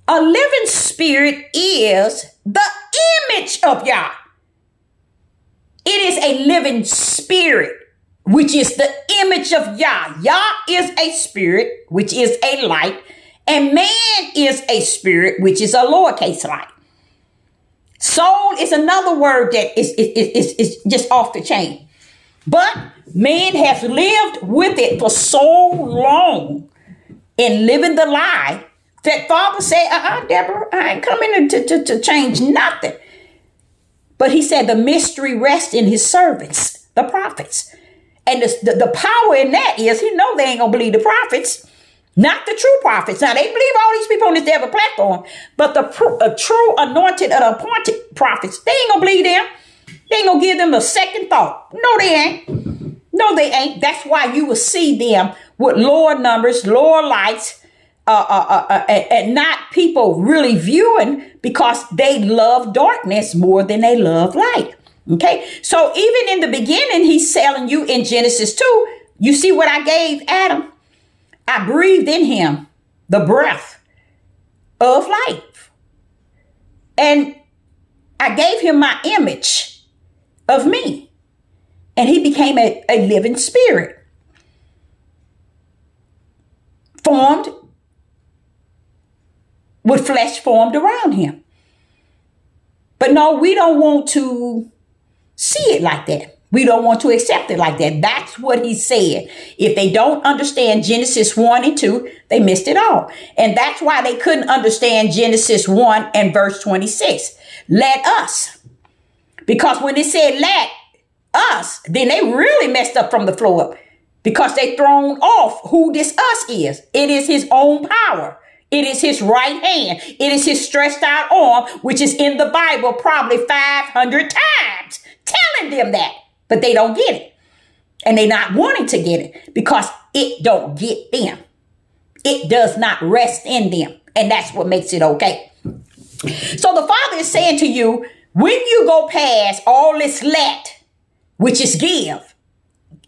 A living spirit is the image of Yah. It is a living spirit, which is the image of Yah. Yah is a spirit, which is a light, and man is a spirit, which is a lowercase light. Soul is another word that is just off the chain. But man has lived with it for so long in living the lie that Father said, Deborah, I ain't coming to change nothing. But he said the mystery rests in his servants, the prophets. And the power in that is he know they ain't going to believe the prophets, not the true prophets. Now, they believe all these people on this devil platform, but the true anointed and appointed prophets, they ain't going to believe them. They ain't going to give them a second thought. No, they ain't. No, they ain't. That's why you will see them with lower numbers, lower lights, and not people really viewing because they love darkness more than they love light. Okay. So even in the beginning, he's telling you in Genesis 2, you see what I gave Adam? I breathed in him the breath of life. And I gave him my image of me. And he became a living spirit. Formed with flesh formed around him. But no, we don't want to see it like that. We don't want to accept it like that. That's what he said. If they don't understand Genesis 1 and 2, they missed it all. And that's why they couldn't understand Genesis 1 and verse 26. Let us. Because when it said let us, then they really messed up from the floor up. Because they thrown off who this us is. It is his own power. It is his right hand. It is his stretched out arm, which is in the Bible probably 500 times, telling them that. But they don't get it. And they're not wanting to get it because it don't get them. It does not rest in them. And that's what makes it okay. So the Father is saying to you, when you go past all this let, which is give,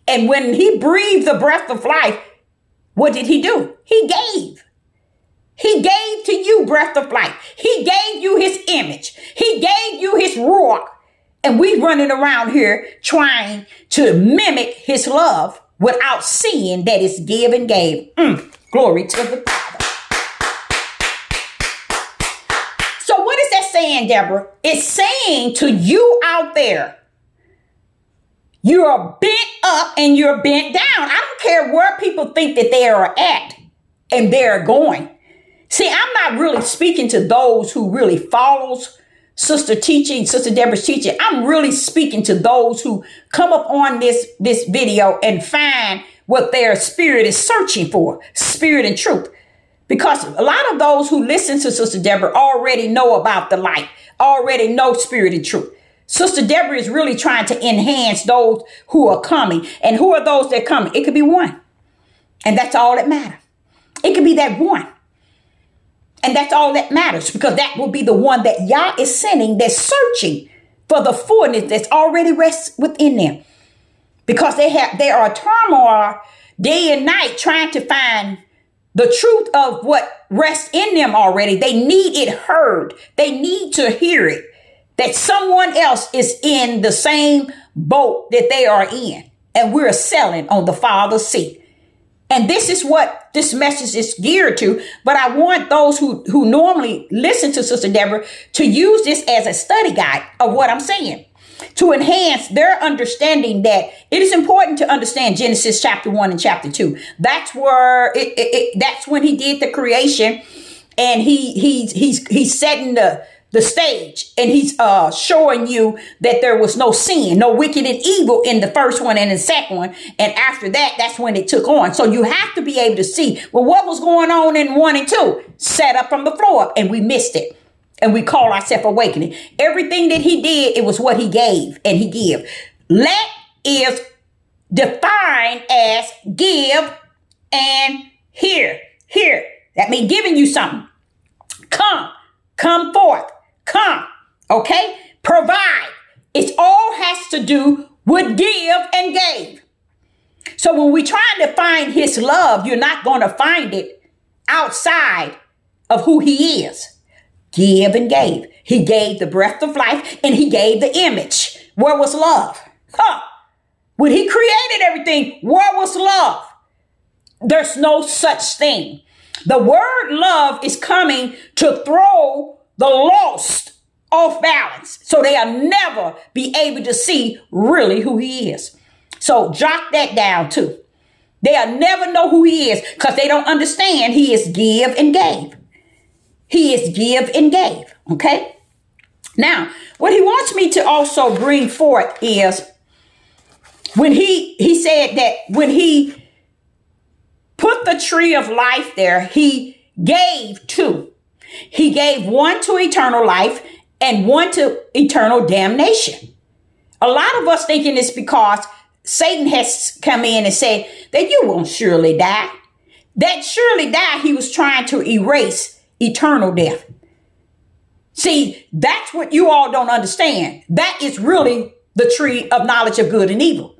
and when he breathed the breath of life, what did he do? He gave. He gave to you breath of life. He gave you his image. He gave you his ruach. And we running around here trying to mimic his love without seeing that it's give and gave. Glory to the Father. So what is that saying, Deborah? It's saying to you out there, you're bent up and you're bent down. I don't care where people think that they are at and they're going. See, I'm not really speaking to those who really follows Sister Deborah's teaching. I'm really speaking to those who come up on this video and find what their spirit is searching for, spirit and truth. Because a lot of those who listen to Sister Deborah already know about the light, already know spirit and truth. Sister Deborah is really trying to enhance those who are coming. And who are those that are coming? It could be one. And that's all that matters. It could be that one. And that's all that matters, because that will be the one that Yah is sending that's searching for the fullness that's already rests within them. Because they are turmoil day and night trying to find the truth of what rests in them already. They need it heard. They need to hear it. That someone else is in the same boat that they are in. And we're sailing on the Father's sea. And this is what this message is geared to. But I want those who normally listen to Sister Deborah to use this as a study guide of what I'm saying, to enhance their understanding that it is important to understand Genesis chapter 1 and chapter 2. That's where that's when he did the creation, and he's setting the stage, and he's showing you that there was no sin, no wicked and evil in the first one and the second one. And after that, that's when it took on. So you have to be able to see, well, what was going on in 1 and 2, set up from the floor up, and we missed it. And we call ourselves awakening. Everything that he did, it was what he gave and he give. Let is defined as give and hear. Here. That means giving you something. Come forth. Come, okay? Provide. It all has to do with give and gave. So when we're trying to find his love, you're not going to find it outside of who he is. Give and gave. He gave the breath of life and he gave the image. Where was love? When he created everything, where was love? There's no such thing. The word love is coming to throw the lost off balance, so they'll never be able to see really who he is. So jot that down too. They'll never know who he is because they don't understand he is give and gave. He is give and gave. Okay. Now, what he wants me to also bring forth is when he said that when he put the tree of life there, he gave two. He gave one to eternal life and one to eternal damnation. A lot of us thinking it's because Satan has come in and said that you won't surely die. That surely die, he was trying to erase eternal death. See, that's what you all don't understand. That is really the tree of knowledge of good and evil.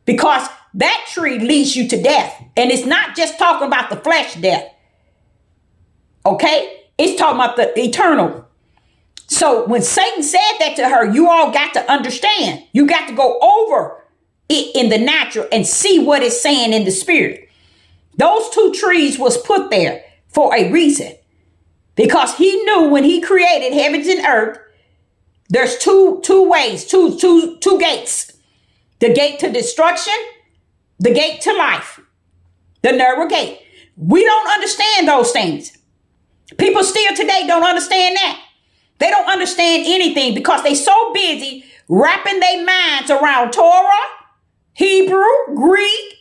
Because that tree leads you to death. And it's not just talking about the flesh death. Okay? It's talking about the eternal. So when Satan said that to her, you all got to understand. You got to go over it in the natural and see what it's saying in the spirit. Those two trees was put there for a reason. Because he knew when he created heavens and earth There's two ways, two gates. The gate to destruction, the gate to life, the narrow gate. We don't understand those things. People still today don't understand that. They don't understand anything because they so busy wrapping their minds around Torah, Hebrew, Greek,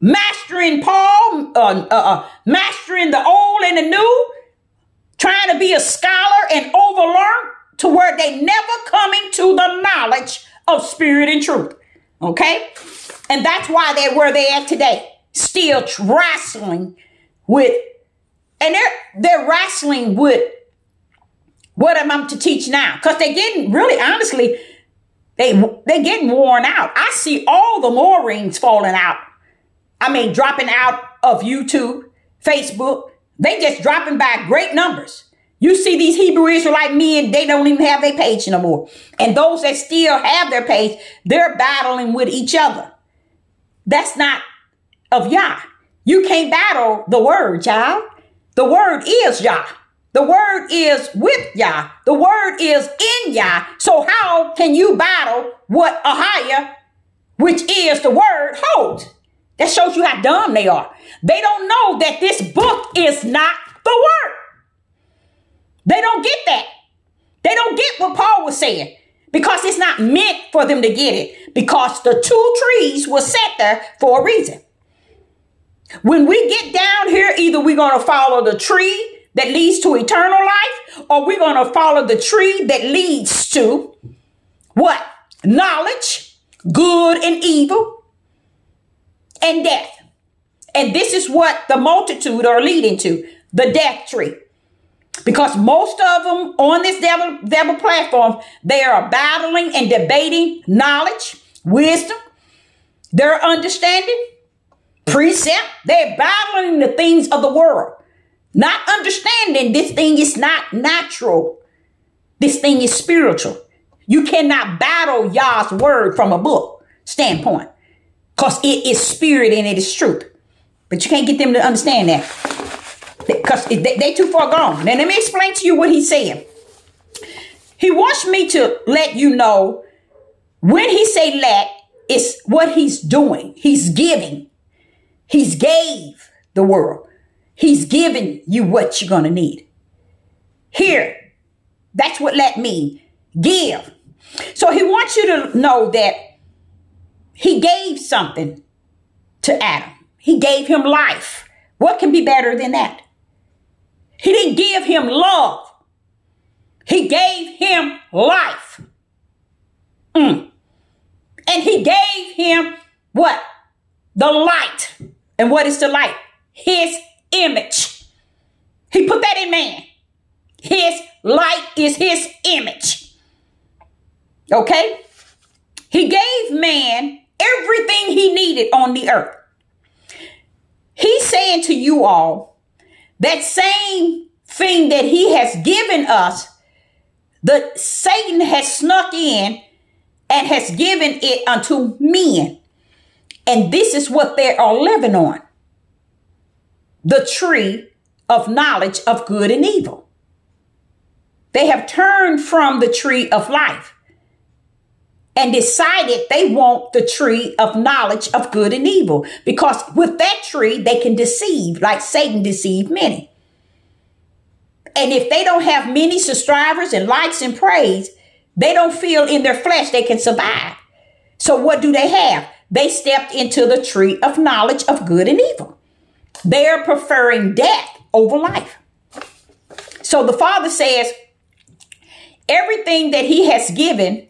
mastering Paul, mastering the old and the new, trying to be a scholar and overlearn to where they never coming to the knowledge of spirit and truth. Okay? And that's why they're where they at today. Still wrestling with, and they're wrestling with what am I to teach now? Because they're getting, really honestly, they're getting worn out. I see all the moorings falling out. I mean, dropping out of YouTube, Facebook. They just dropping by great numbers. You see these Hebrew Israelite men, they don't even have their page no more. And those that still have their page, they're battling with each other. That's not of Yah. You can't battle the word, child. The word is Yah. The word is with Yah. The word is in Yah. So how can you battle what Ahia, which is the word, holds? That shows you how dumb they are. They don't know that this book is not the word. They don't get that. They don't get what Paul was saying because it's not meant for them to get it, because the two trees were set there for a reason. When we get down here, either we're going to follow the tree that leads to eternal life, or we're going to follow the tree that leads to what? Knowledge, good and evil, and death. And this is what the multitude are leading to, the death tree. Because most of them on this devil platform, they are battling and debating knowledge, wisdom, their understanding, precept. They're battling the things of the world, not understanding this thing is not natural. This thing is spiritual. You cannot battle Yah's word from a book standpoint because it is spirit and it is truth. But you can't get them to understand that because they too far gone. Now, let me explain to you what he's saying. He wants me to let you know when he say let, it's what he's doing. He's giving. He's gave the world. He's giving you what you're going to need. Here, that's what let mean. Give. So he wants you to know that he gave something to Adam. He gave him life. What can be better than that? He didn't give him love. He gave him life. And he gave him what? The light. And what is the light? His image. He put that in man. His light is his image. Okay? He gave man everything he needed on the earth. He's saying to you all, that same thing that he has given us, that Satan has snuck in and has given it unto men. And this is what they are living on. The tree of knowledge of good and evil. They have turned from the tree of life and decided they want the tree of knowledge of good and evil, because with that tree, they can deceive like Satan deceived many. And if they don't have many subscribers and likes and praise, they don't feel in their flesh they can survive. So what do they have? They stepped into the tree of knowledge of good and evil. They're preferring death over life. So the Father says, everything that he has given,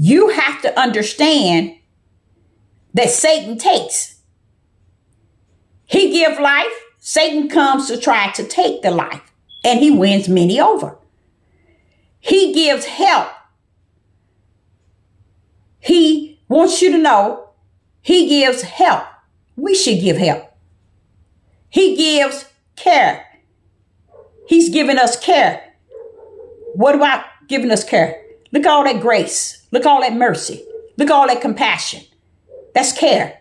you have to understand that Satan takes. He gives life. Satan comes to try to take the life, and he wins many over. He gives help. He wants you to know he gives help. We should give help. He gives care. He's giving us care. What about giving us care? Look at all that grace. Look at all that mercy. Look at all that compassion. That's care.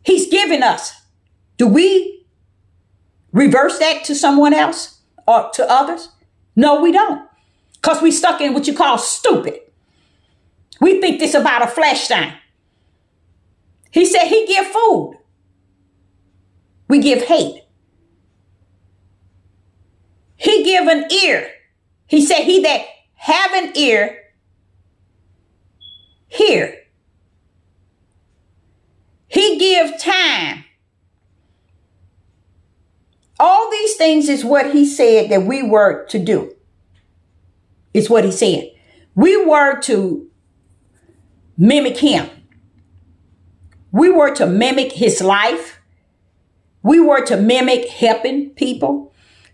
He's giving us. Do we reverse that to someone else or to others? No, we don't. Because we stuck in what you call stupid. We think this about a flesh thing. He said he give food. We give hate. He give an ear. He said he that have an ear, hear. He give time. All these things is what he said that we were to do. It's what he said. We were to mimic him. We were to mimic his life. We were to mimic helping people.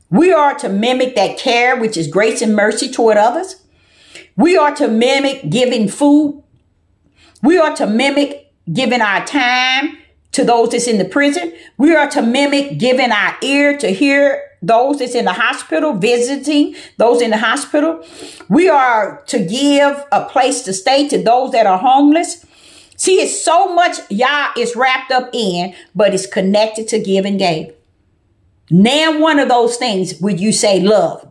We are to mimic that care, which is grace and mercy toward others. We are to mimic giving food. We are to mimic giving our time to those that's in the prison. We are to mimic giving our ear to hear those that's in the hospital, visiting those in the hospital. We are to give a place to stay to those that are homeless. See, it's so much Yah is wrapped up in, but it's connected to give and gave. Name one of those things would you say love?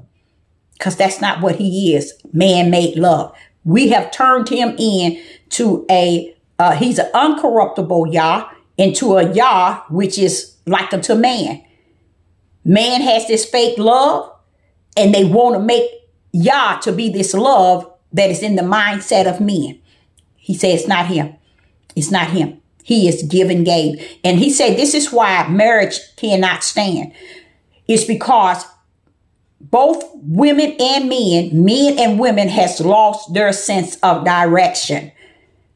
Because that's not what he is, man-made love. We have turned him in to he's an uncorruptible Yah, into a Yah which is like unto man. Man has this fake love, and they want to make Yah to be this love that is in the mindset of men. He said it's not him. It's not him. He is give and gave. And he said this is why marriage cannot stand. It's because both women and men and women has lost their sense of direction.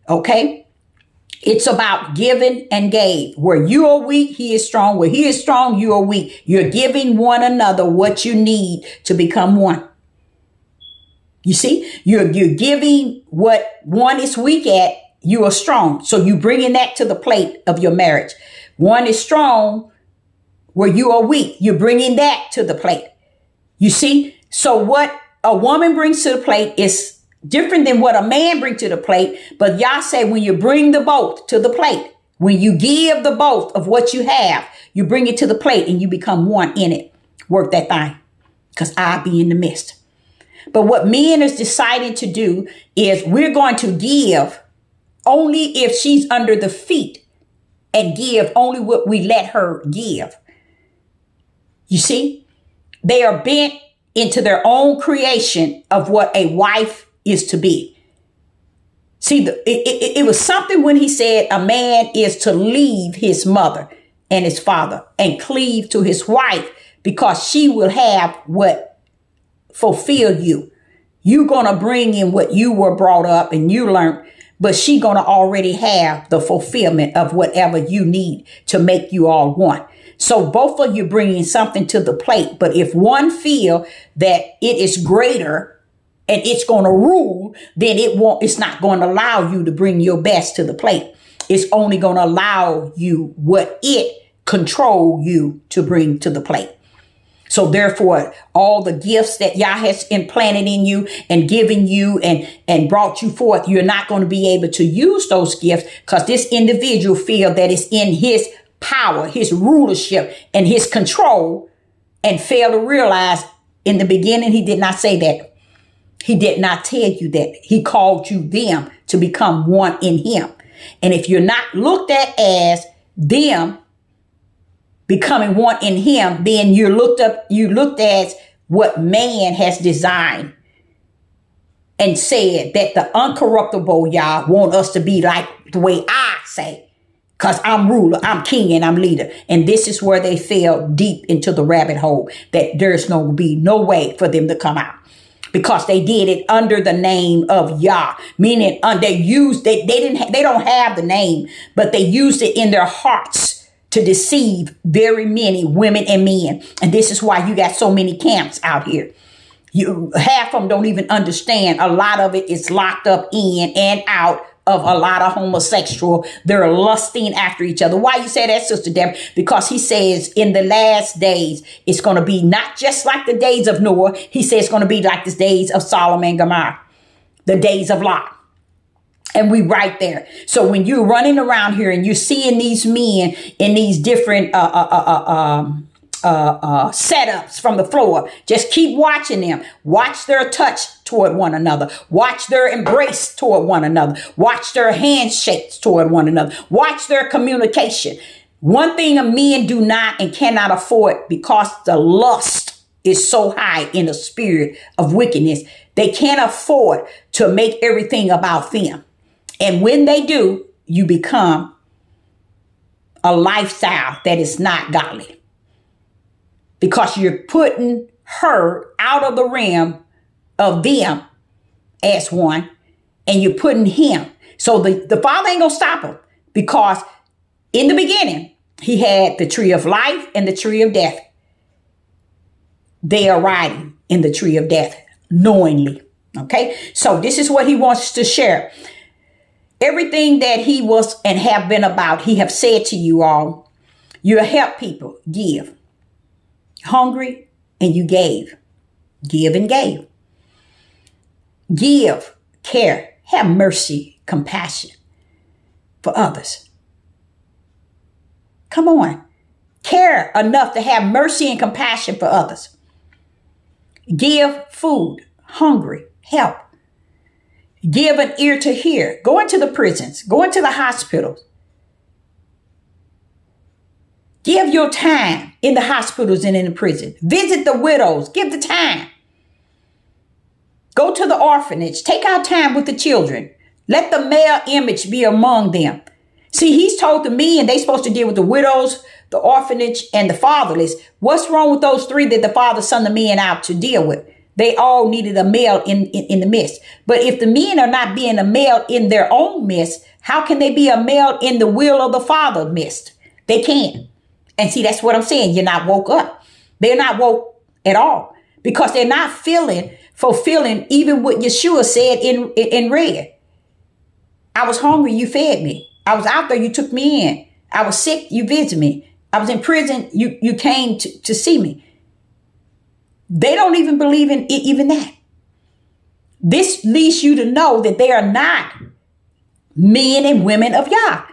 Okay? It's about giving and gave. Where you are weak, he is strong. Where he is strong, you are weak. You're giving one another what you need to become one. You see, you're giving what one is weak at, you are strong. So you bringing that to the plate of your marriage. One is strong where you are weak. You're bringing that to the plate. You see, so what a woman brings to the plate is different than what a man brings to the plate. But Yah say when you bring the both to the plate, when you give the both of what you have, you bring it to the plate and you become one in it. Work that thing, because I'll be in the midst. But what men is deciding to do is we're going to give only if she's under the feet, and give only what we let her give. You see, they are bent into their own creation of what a wife is to be. See, it was something when he said a man is to leave his mother and his father and cleave to his wife because she will have what fulfill you. You're going to bring in what you were brought up and you learned, but she going to already have the fulfillment of whatever you need to make you all one. So both of you bringing something to the plate. But if one feel that it is greater and it's going to rule, then it's not going to allow you to bring your best to the plate. It's only going to allow you what it control you to bring to the plate. So therefore, all the gifts that Yah has implanted in you and given you and brought you forth, you're not going to be able to use those gifts because this individual feel that it's in his power, his rulership, and his control, and fail to realize in the beginning, he did not say that. He did not tell you that. He called you them to become one in him. And if you're not looked at as them becoming one in him, then you looked as what man has designed and said that the uncorruptible Yah want us to be like the way I say, because I'm ruler, I'm king, and I'm leader. And this is where they fell deep into the rabbit hole that there's no be no way for them to come out. Because they did it under the name of Yah, meaning they don't have the name, but they used it in their hearts to deceive very many women and men. And this is why you got so many camps out here. Half of them don't even understand. A lot of it is locked up in and out of a lot of homosexual. They're lusting after each other. Why you say that, Sister Deborah? Because he says in the last days, it's going to be not just like the days of Noah. He says it's going to be like the days of Solomon and Gomorrah, the days of Lot. And we right there. So when you're running around here and you're seeing these men in these different setups from the floor. Just keep watching them. Watch their touch toward one another. Watch their embrace toward one another. Watch their handshakes toward one another. Watch their communication. One thing men do not and cannot afford, because the lust is so high in the spirit of wickedness, they can't afford to make everything about them. And when they do, you become a lifestyle that is not godly, because you're putting her out of the realm of them as one, and you're putting him. So the Father ain't gonna stop him, because in the beginning, he had the tree of life and the tree of death. They are riding in the tree of death knowingly. Okay, so this is what he wants to share. Everything that he was and have been about, he have said to you all. You help people, give. Hungry, and you gave. Give and gave. Give, care, have mercy, compassion for others. Come on. Care enough to have mercy and compassion for others. Give food, hungry, help. Give an ear to hear. Go into the prisons. Go into the hospitals. Give your time in the hospitals and in the prison. Visit the widows. Give the time. Go to the orphanage. Take out time with the children. Let the male image be among them. See, he's told the men they're supposed to deal with the widows, the orphanage, and the fatherless. What's wrong with those three that the Father sent the men out to deal with? They all needed a male in the midst. But if the men are not being a male in their own midst, how can they be a male in the will of the Father midst? They can't. And see, that's what I'm saying. You're not woke up. They're not woke at all, because they're not fulfilling even what Yeshua said in red. I was hungry, you fed me. I was out there, you took me in. I was sick, you visited me. I was in prison, you came to see me. They don't even believe in it, even that. This leads you to know that they are not men and women of Yah.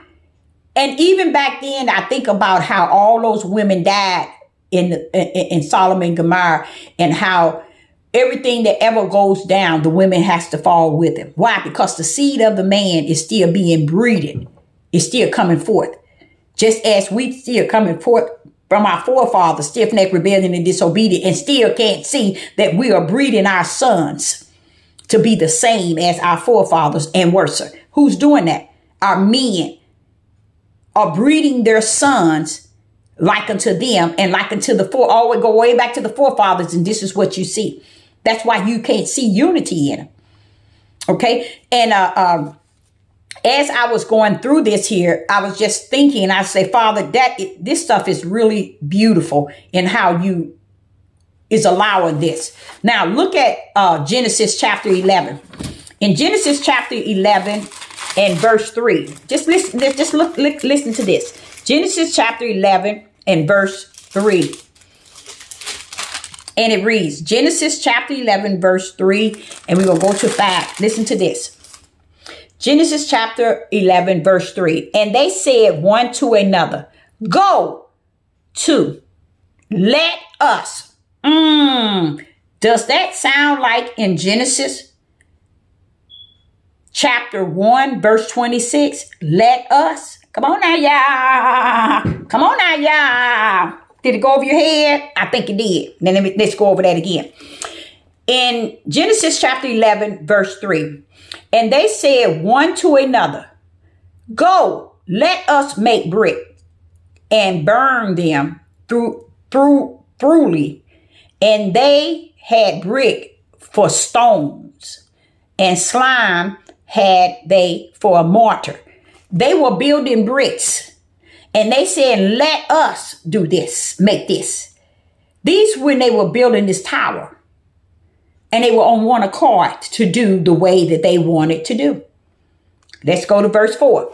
And even back then, I think about how all those women died in Sodom and Gomorrah, and how everything that ever goes down, the women has to fall with him. Why? Because the seed of the man is still being breeded. It's still coming forth. Just as we still coming forth from our forefathers, stiff-necked, rebellion, and disobedient, and still can't see that we are breeding our sons to be the same as our forefathers and worse. Who's doing that? Our men are breeding their sons like unto them, and like unto the always go way back to the forefathers, and this is what you see. That's why you can't see unity in them. Okay, and as I was going through this here, I was just thinking, I say, Father, this stuff is really beautiful in how you is allowing this. Now look at Genesis chapter 11. In Genesis chapter 11 and verse 3, just listen to this. Genesis chapter 11 and verse 3. And it reads, Genesis chapter 11, verse 3, and we're going to go to 5. Listen to this. Genesis chapter 11, verse 3. And they said one to another, go to, let us. Does that sound like in Genesis chapter 1, verse 26? Let us. Come on now, y'all. Come on now, y'all. Did it go over your head? I think it did. Then let's go over that again. In Genesis chapter 11, verse 3. And they said one to another, go, let us make brick and burn them thoroughly. And they had brick for stones, and slime had they for a mortar. They were building bricks. And they said, let us do this, make this. These when they were building this tower. And they were on one accord to do the way that they wanted to do. Let's go to verse 4.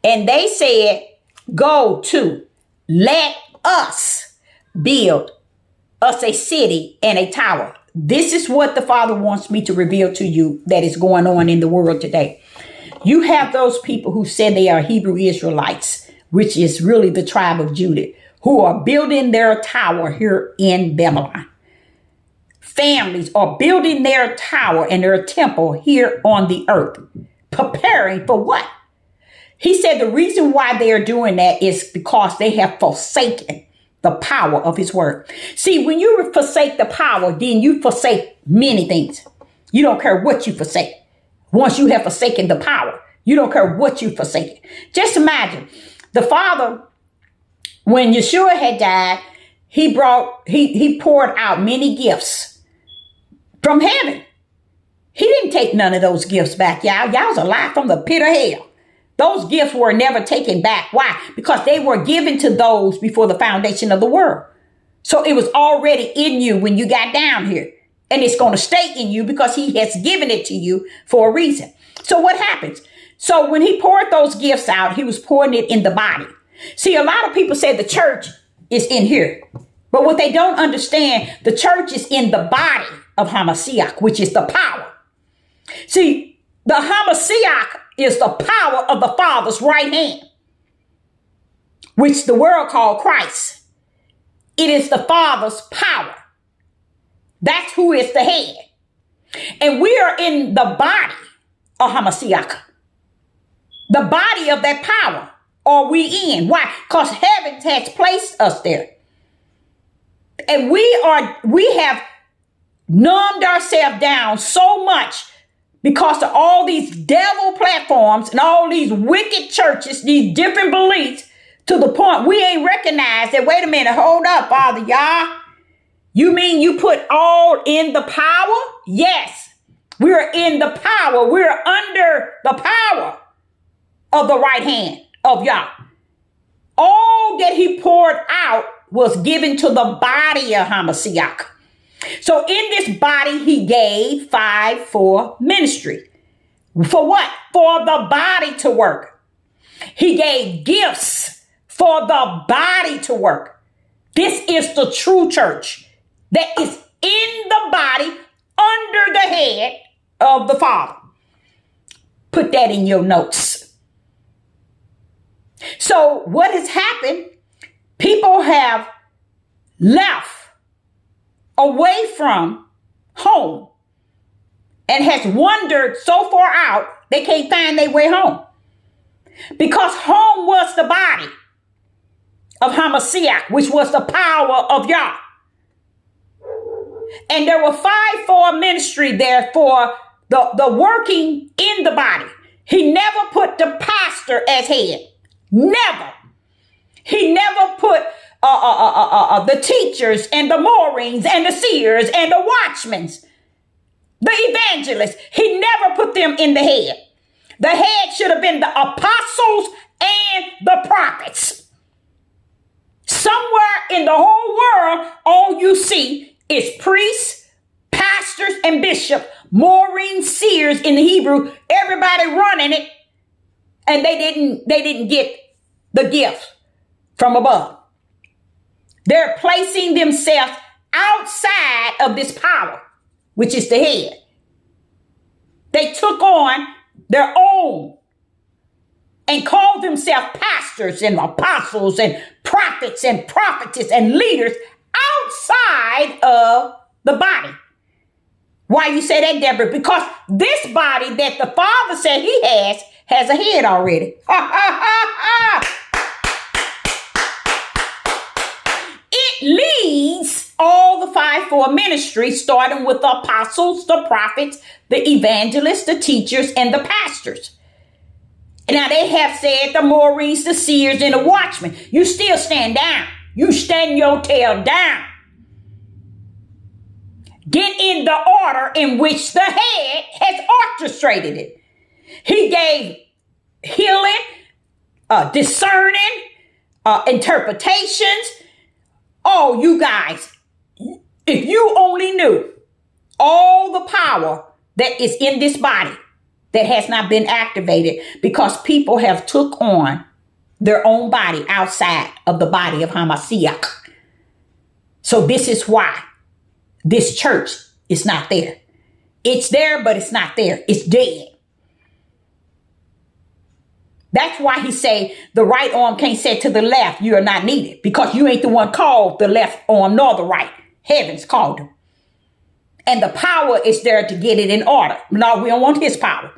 And they said, go to, let us build us a city and a tower. This is what the Father wants me to reveal to you that is going on in the world today. You have those people who said they are Hebrew Israelites, which is really the tribe of Judah, who are building their tower here in Babylon. Families are building their tower and their temple here on the earth. Preparing for what? He said the reason why they are doing that is because they have forsaken the power of his word. See, when you forsake the power, then you forsake many things. You don't care what you forsake. Once you have forsaken the power, you don't care what you forsake. Just imagine the Father, when Yeshua had died, he poured out many gifts from heaven. He didn't take none of those gifts back, y'all. Y'all was alive from the pit of hell. Those gifts were never taken back. Why? Because they were given to those before the foundation of the world. So it was already in you when you got down here. And it's going to stay in you because he has given it to you for a reason. So what happens? So when he poured those gifts out, he was pouring it in the body. See, a lot of people say the church is in here. But what they don't understand, the church is in the body of Hamashiach, which is the power. See, the Hamashiach is the power of the Father's right hand, which the world called Christ. It is the Father's power. That's who is the head. And we are in the body of Hamashiach. The body of that power are we in. Why? Because heaven has placed us there. And we have numbed ourselves down so much because of all these devil platforms and all these wicked churches, these different beliefs, to the point we ain't recognized that, wait a minute, hold up, Father, y'all. You mean you put all in the power? Yes, we're in the power. We're under the power of the right hand of Yah. All that he poured out was given to the body of Hamashiach. So in this body, he gave 5 for ministry. For what? For the body to work. He gave gifts for the body to work. This is the true church that is in the body under the head of the Father. Put that in your notes. So what has happened? People have left away from home and has wandered so far out they can't find their way home. Because home was the body of Hamashiach, which was the power of Yah. And there were 5 for ministry there for the working in the body. He never put the pastor as head. Never. He never put the teachers and the Moorings and the seers and the watchmen, the evangelists. He never put them in the head. The head should have been the apostles and the prophets. Somewhere in the whole world, all you see is priests, pastors, and bishops, Moorings, seers in the Hebrew, everybody running it, and they didn't get the gift from above. They're placing themselves outside of this power, which is the head. They took on their own and called themselves pastors and apostles and prophets and prophetess and leaders outside of the body. Why you say that, Deborah? Because this body that the Father said he has a head already. It leads all the 5 for ministry, starting with the apostles, the prophets, the evangelists, the teachers, and the pastors. Now they have said the Moorings, the seers, and the watchmen. You still stand down. You stand your tail down. Get in the order in which the head has orchestrated it. He gave healing, discerning, interpretations. Oh, you guys, if you only knew all the power that is in this body that has not been activated because people have took on their own body outside of the body of Hamashiach. So this is why this church is not there. It's there, but it's not there. It's dead. That's why he say the right arm can't say to the left, you are not needed, because you ain't the one called the left arm nor the right. Heaven's called him. And the power is there to get it in order. No, we don't want his power.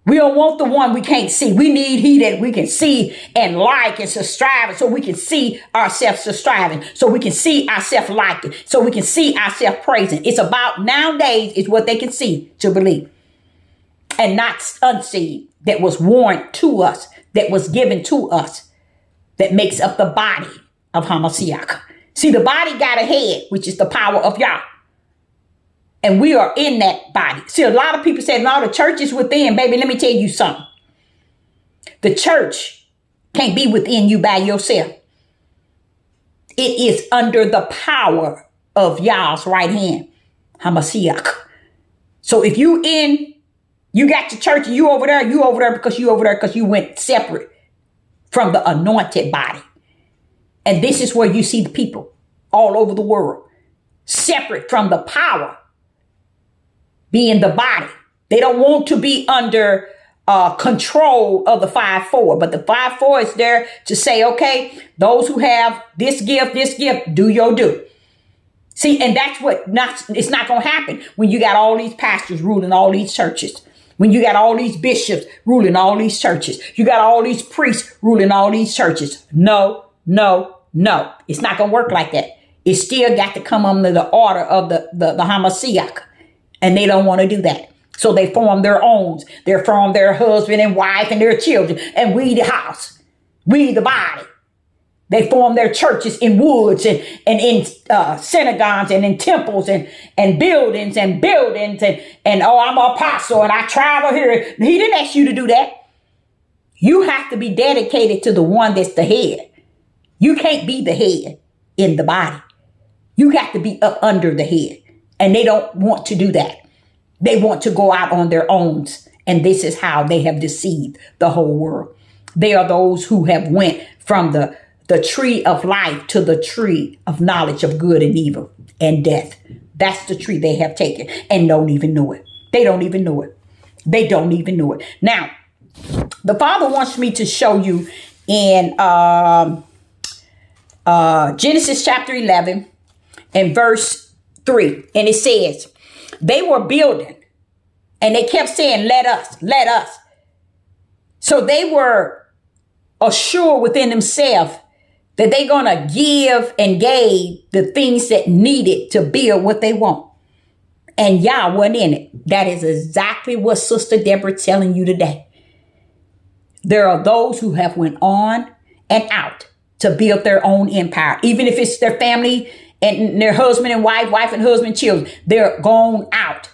We don't want the one we can't see. We need he that we can see and like and subscribe, so we can see ourselves subscribing, so we can see ourselves liking, so we can see ourselves praising. It's about nowadays is what they can see to believe, and not unseen that was warned to us, that was given to us, that makes up the body of Hamashiach. See, the body got a head, which is the power of Yah. And we are in that body. See, a lot of people say, no, the church is within. Baby, let me tell you something. The church can't be within you by yourself. It is under the power of Yah's right hand, Hamashiach. So if you got your church and you over there because you went separate from the anointed body. And this is where you see the people all over the world, separate from the power, being the body. They don't want to be under control of the 5-4, but the 5-4 is there to say, okay, those who have this gift, do your due. See, and that's it's not going to happen when you got all these pastors ruling all these churches, when you got all these bishops ruling all these churches, you got all these priests ruling all these churches. No. It's not going to work like that. It still got to come under the order of the Hamashiach. And they don't want to do that. So they form their own. They form their husband and wife and their children. And we the house. We the body. They form their churches in woods and in synagogues and in temples and buildings and oh, I'm an apostle and I travel here. He didn't ask you to do that. You have to be dedicated to the one that's the head. You can't be the head in the body. You got to be up under the head. And they don't want to do that. They want to go out on their own. And this is how they have deceived the whole world. They are those who have went from the tree of life to the tree of knowledge of good and evil and death. That's the tree they have taken and don't even know it. They don't even know it. They don't even know it. Now, the Father wants me to show you in Genesis chapter 11 and verse 3. And it says, they were building and they kept saying, let us. So they were assured within themselves that they're going to give and gave the things that needed to build what they want. And Yah wasn't in it. That is exactly what Sister Deborah telling you today. There are those who have went on and out to build their own empire, even if it's their family and their husband and wife and husband, children. They're gone out.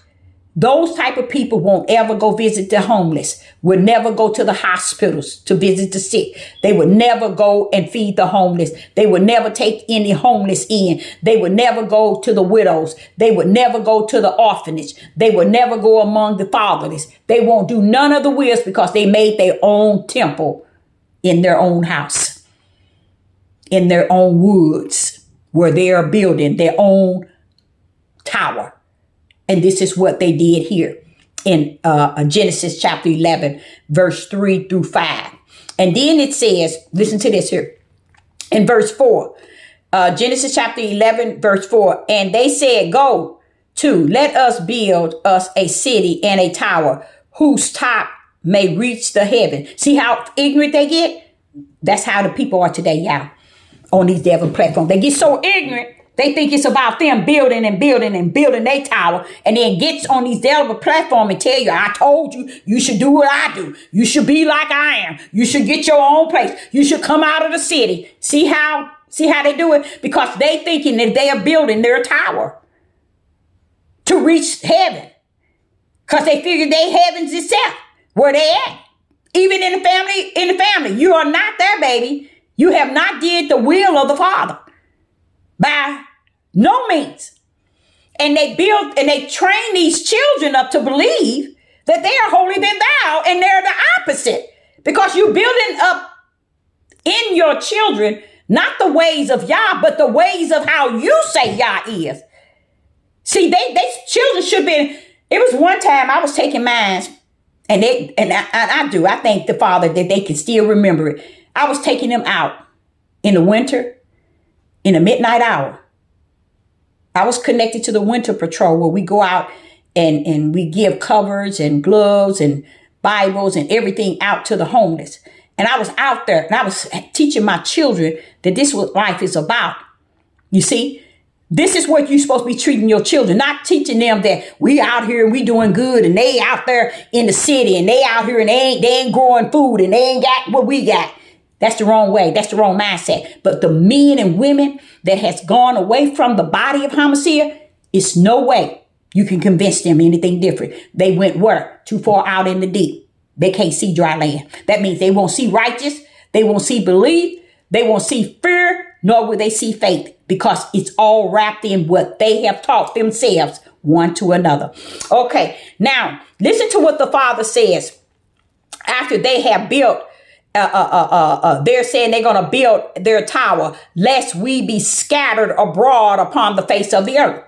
Those type of people won't ever go visit the homeless, would never go to the hospitals to visit the sick. They would never go and feed the homeless. They would never take any homeless in. They would never go to the widows. They would never go to the orphanage. They would never go among the fatherless. They won't do none of the wills because they made their own temple in their own house, in their own woods, where they are building their own tower. And this is what they did here in Genesis chapter 11, verse 3 through 5. And then it says, listen to this here in verse 4, Genesis chapter 11, verse 4. And they said, go to, let us build us a city and a tower whose top may reach the heaven. See how ignorant they get? That's how the people are today, y'all, on these devil platforms. They get so ignorant. They think it's about them building their tower, and then gets on these devil platform and tell you, I told you, you should do what I do. You should be like I am. You should get your own place. You should come out of the city. See how they do it? Because they thinking that they are building their tower to reach heaven. Because they figure they heaven's itself, where they at. Even in the family, you are not there, baby. You have not did the will of the Father. By no means. And they build and they train these children up to believe that they are holier than thou, and they're the opposite. Because you're building up in your children not the ways of Yah, but the ways of how you say Yah is. See, they children should be. It was one time I was taking mine I do. I thank the Father that they can still remember it. I was taking them out in the winter, in the midnight hour. I was connected to the winter patrol where we go out and we give covers and gloves and Bibles and everything out to the homeless. And I was out there and I was teaching my children that this is what life is about. You see, this is what you're supposed to be treating your children, not teaching them that we out here and we doing good and they out there in the city and they out here and they ain't growing food and they ain't got what we got. That's the wrong way. That's the wrong mindset. But the men and women that has gone away from the body of Hamashiach, it's no way you can convince them anything different. They went where? Too far out in the deep. They can't see dry land. That means they won't see righteous. They won't see belief. They won't see fear, nor will they see faith, because it's all wrapped in what they have taught themselves one to another. Okay, now listen to what the Father says after they have built. They're saying they're going to build their tower, lest we be scattered abroad upon the face of the earth.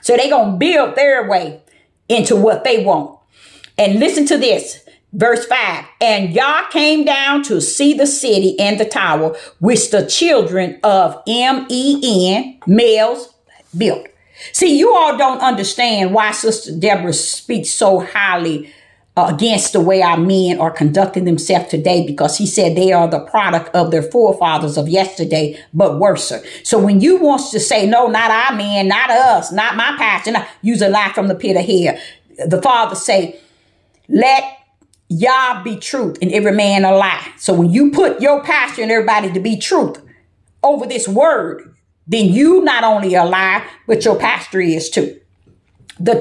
So they're going to build their way into what they want. And listen to this. Verse 5, and Yah came down to see the city and the tower, which the children of Men, males, built. See, you all don't understand why Sister Deborah speaks so highly against the way our men are conducting themselves today, because he said they are the product of their forefathers of yesterday, but worse. So when you wants to say, no, not our men, not us, not my pastor, use a lie from the pit of hell, the Father say, let Yah be truth and every man a lie. So when you put your pastor and everybody to be truth over this word, then you not only a lie, but your pastor is too. The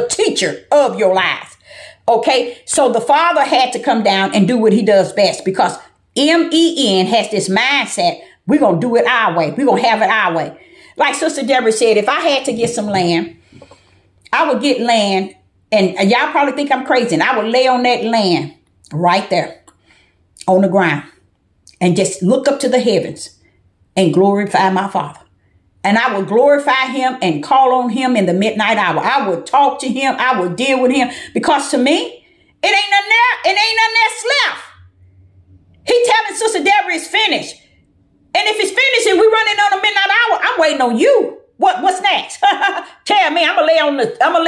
teacher of your lies. Okay, so the Father had to come down and do what he does best, because Men has this mindset, we're going to do it our way. We're going to have it our way. Like Sister Deborah said, if I had to get some land, I would get land. And y'all probably think I'm crazy. And I would lay on that land right there on the ground and just look up to the heavens and glorify my Father. And I would glorify him and call on him in the midnight hour. I would talk to him. I would deal with him, because to me, it ain't nothing there. It ain't nothing else left. He telling Sister Deborah it's finished. And if it's finished and we running on the midnight hour, I'm waiting on you. What's next? Tell me, I'm gonna lay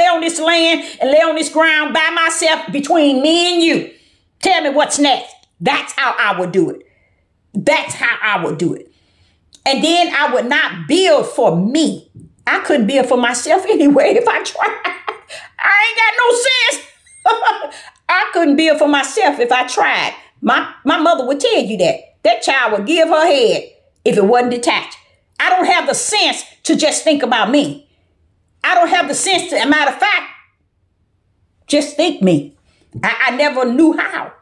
on this land and lay on this ground by myself between me and you. Tell me what's next. That's how I would do it. That's how I would do it. And then I would not build for me. I couldn't build for myself anyway if I tried. I ain't got no sense. I couldn't build for myself if I tried. My mother would tell you that. That child would give her head if it wasn't detached. I don't have the sense to just think about me. I don't have the sense to, as a matter of fact, just think me. I never knew how.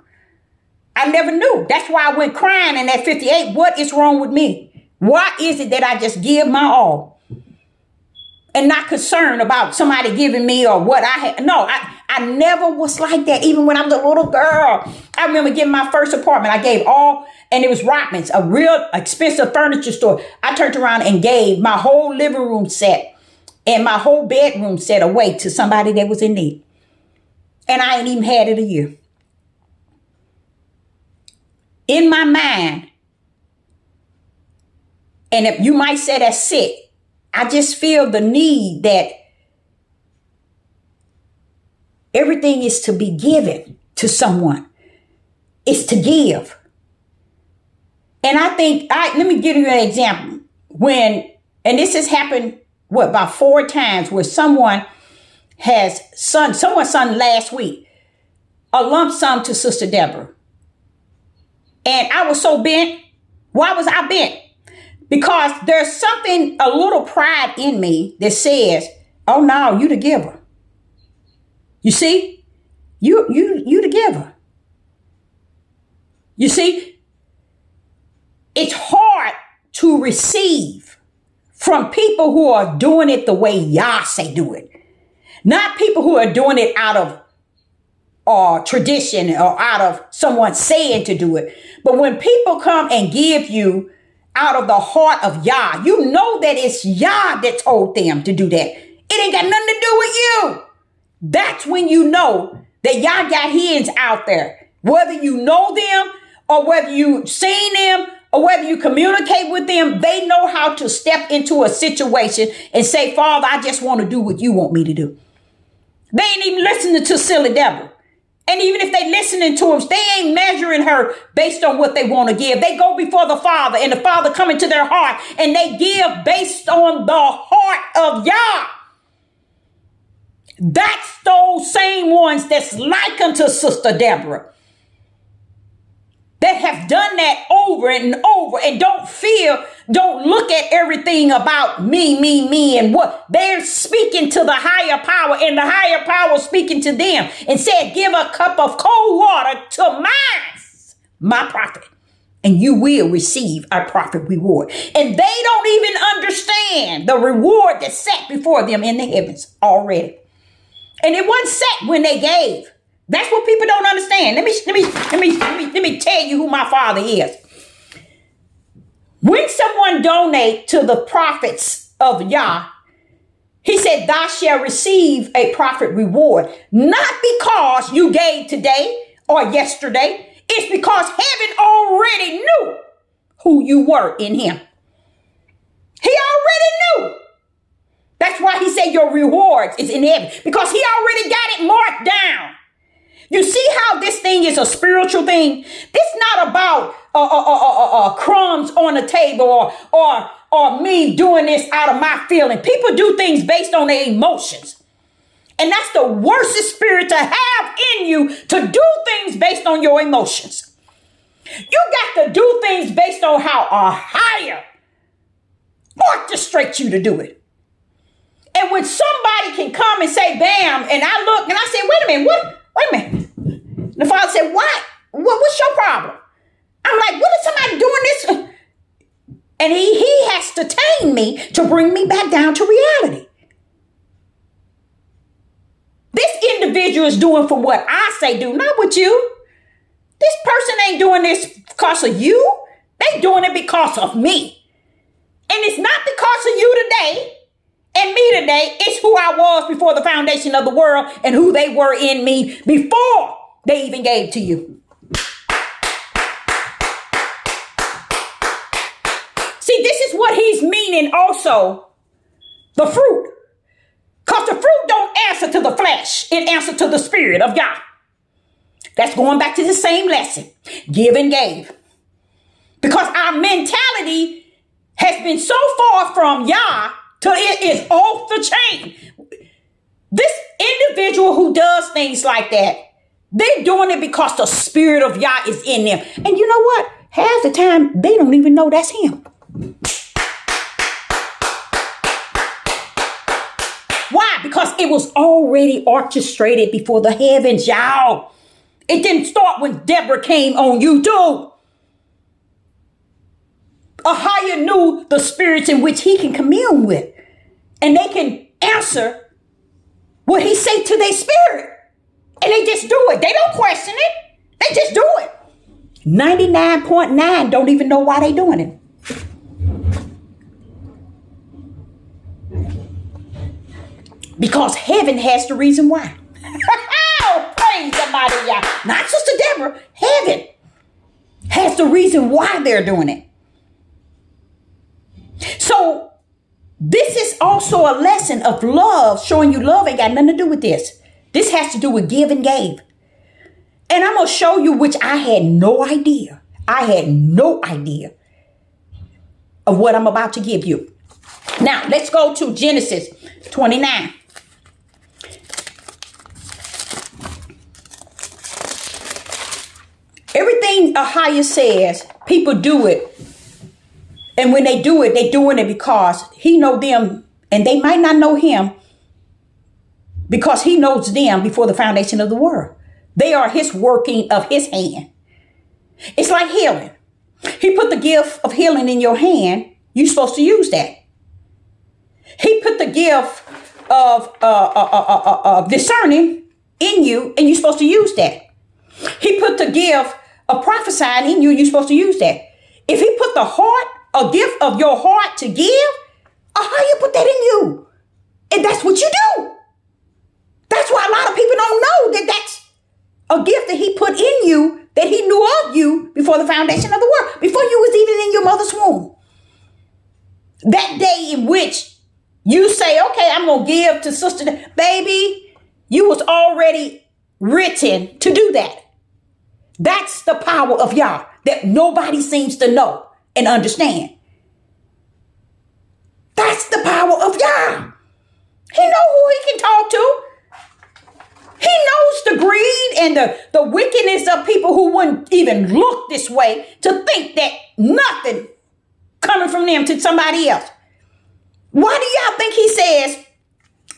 I never knew. That's why I went crying in that 58. What is wrong with me? Why is it that I just give my all and not concerned about somebody giving me or what I had? No, I never was like that. Even when I was a little girl, I remember getting my first apartment. I gave all, and it was Rockman's, a real expensive furniture store. I turned around and gave my whole living room set and my whole bedroom set away to somebody that was in need. And I ain't even had it a year. In my mind, and if you might say that's sick, I just feel the need that everything is to be given to someone. It's to give. And I think, let me give you an example. And this has happened, about 4 times where someone's son last week, a lump sum to Sister Deborah. And I was so bent. Why was I bent? Because there's something, a little pride in me that says, oh no, you the giver. You see? You the giver. You see? It's hard to receive from people who are doing it the way Yah say do it. Not people who are doing it out of tradition or out of someone saying to do it. But when people come and give you out of the heart of Yah, you know that it's Yah that told them to do that. It ain't got nothing to do with you. That's when you know that y'all got hens out there. Whether you know them or whether you seen them or whether you communicate with them, they know how to step into a situation and say, Father, I just want to do what you want me to do. They ain't even listening to silly Deborah. And even if they listening to them, they ain't measuring her based on what they want to give. They go before the Father and the Father come into their heart and they give based on the heart of Yah. That's those same ones that's like unto Sister Deborah, that have done that over and over and don't look at everything about me, and what they're speaking to the higher power, and the higher power speaking to them and said, give a cup of cold water to my prophet, and you will receive a prophet reward. And they don't even understand the reward that's set before them in the heavens already. And it wasn't set when they gave. That's what people don't understand. Let me tell you who my Father is. When someone donate to the prophets of Yah, he said, thou shalt receive a prophet reward. Not because you gave today or yesterday. It's because heaven already knew who you were in him. He already knew. That's why he said your reward is in heaven, because he already got it marked down. You see how this thing is a spiritual thing? This not about crumbs on the table or me doing this out of my feeling. People do things based on their emotions. And that's the worst spirit to have in you, to do things based on your emotions. You got to do things based on how a higher orchestrates you to do it. And when somebody can come and say, bam, and I look and I say, wait a minute, wait a minute. The Father said, what's your problem? I'm like, what is somebody doing this? And he has to tame me to bring me back down to reality. This individual is doing for what I say do, not what you. This person ain't doing this because of you. They doing it because of me. And it's not because of you today and me today. It's who I was before the foundation of the world and who they were in me before they even gave to you. See, this is what he's meaning also, the fruit. Because the fruit don't answer to the flesh. It answers to the spirit of God. That's going back to the same lesson. Give and gave. Because our mentality has been so far from Yah till it is off the chain. This individual who does things like that, they're doing it because the spirit of Yah is in them. And you know what? Half the time, they don't even know that's him. Why? Because it was already orchestrated before the heavens, y'all. It didn't start when Deborah came on YouTube. Ahia knew the spirits in which he can commune with. And they can answer what he say to their spirit. And they just do it. They don't question it. They just do it. 99.9 don't even know why they doing it. Because heaven has the reason why. Oh, praise the mighty Yah. Not Sister Deborah. Heaven has the reason why they're doing it. So this is also a lesson of love. Showing you love ain't got nothing to do with this. This has to do with give and gave. And I'm going to show you, which I had no idea. I had no idea of what I'm about to give you. Now, let's go to Genesis 29. Everything Ahia says, people do it. And when they do it, they're doing it because he know them and they might not know him, because he knows them before the foundation of the world. They are his working of his hand. It's like healing. He put the gift of healing in your hand. You're supposed to use that. He put the gift of discerning in you, and you're supposed to use that. He put the gift of prophesying in you, and you're supposed to use that. If he put a gift of your heart to give, how you put that in you? And that's what you do. That's why a lot of people don't know that that's a gift that he put in you, that he knew of you before the foundation of the world, before you was even in your mother's womb. That day in which you say, okay, I'm going to give to sister, baby, you was already written to do that. That's the power of Yah that nobody seems to know and understand. That's the power of Yah. He know who he can talk to. He knows the greed and the wickedness of people who wouldn't even look this way to think that nothing coming from them to somebody else. Why do y'all think he says,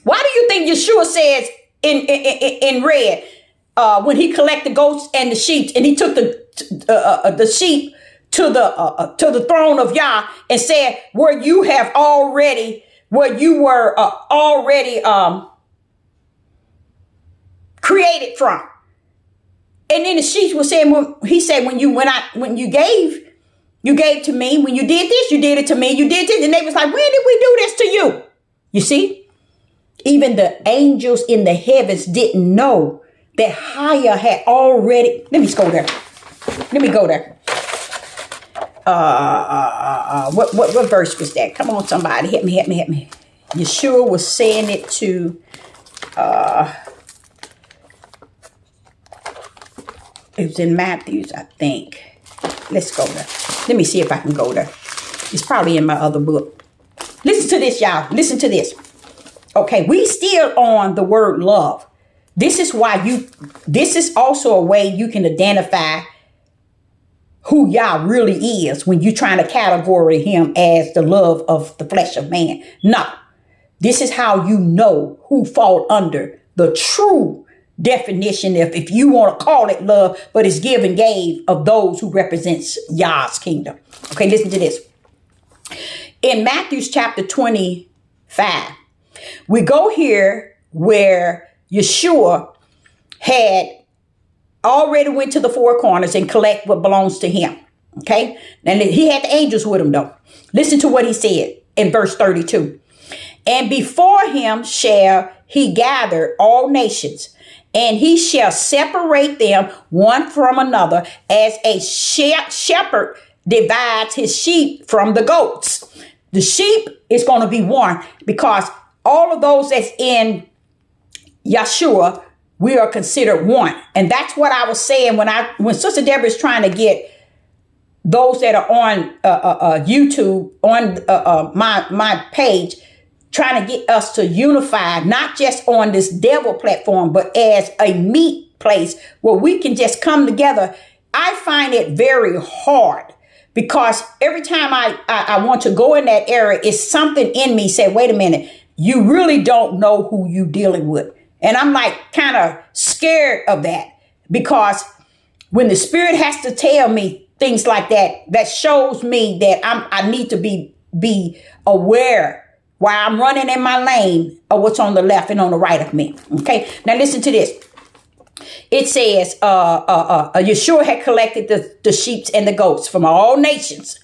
why do you think Yeshua says in red, when he collected the goats and the sheep, and he took the sheep to the throne of Yah and said, where you were already created from. And then the sheep was saying, well, he said, when you gave to me, when you did this, you did it to me, you did this. And they was like, when did we do this to you? You see, even the angels in the heavens didn't know that Higher had already, let me go there. What verse was that? Come on, somebody, help me. Yeshua was saying it to, it was in Matthew's, I think. Let's go there. Let me see if I can go there. It's probably in my other book. Listen to this, y'all. Listen to this. Okay, we still on the word love. This is also a way you can identify who Yah really is when you're trying to categorize him as the love of the flesh of man. No, this is how you know who fall under the true definition, if you want to call it love, but it's give and gave of those who represents Yah's kingdom. Okay, listen to this. In Matthew's chapter 25, we go here where Yeshua had already went to the four corners and collect what belongs to him. Okay, and he had the angels with him though. Listen to what he said in verse 32. And before him shall he gather all nations, and he shall separate them one from another, as a shepherd divides his sheep from the goats. The sheep is going to be one, because all of those that's in Yeshua, we are considered one. And that's what I was saying when Sister Deborah is trying to get those that are on YouTube, on my page, trying to get us to unify, not just on this devil platform, but as a meet place where we can just come together. I find it very hard, because every time I want to go in that area, it's something in me say, wait a minute, you really don't know who you dealing with. And I'm like kind of scared of that, because when the Spirit has to tell me things like that, that shows me that I need to be aware while I'm running in my lane of what's on the left and on the right of me. Okay, now listen to this. It says, Yeshua had collected the sheep and the goats from all nations.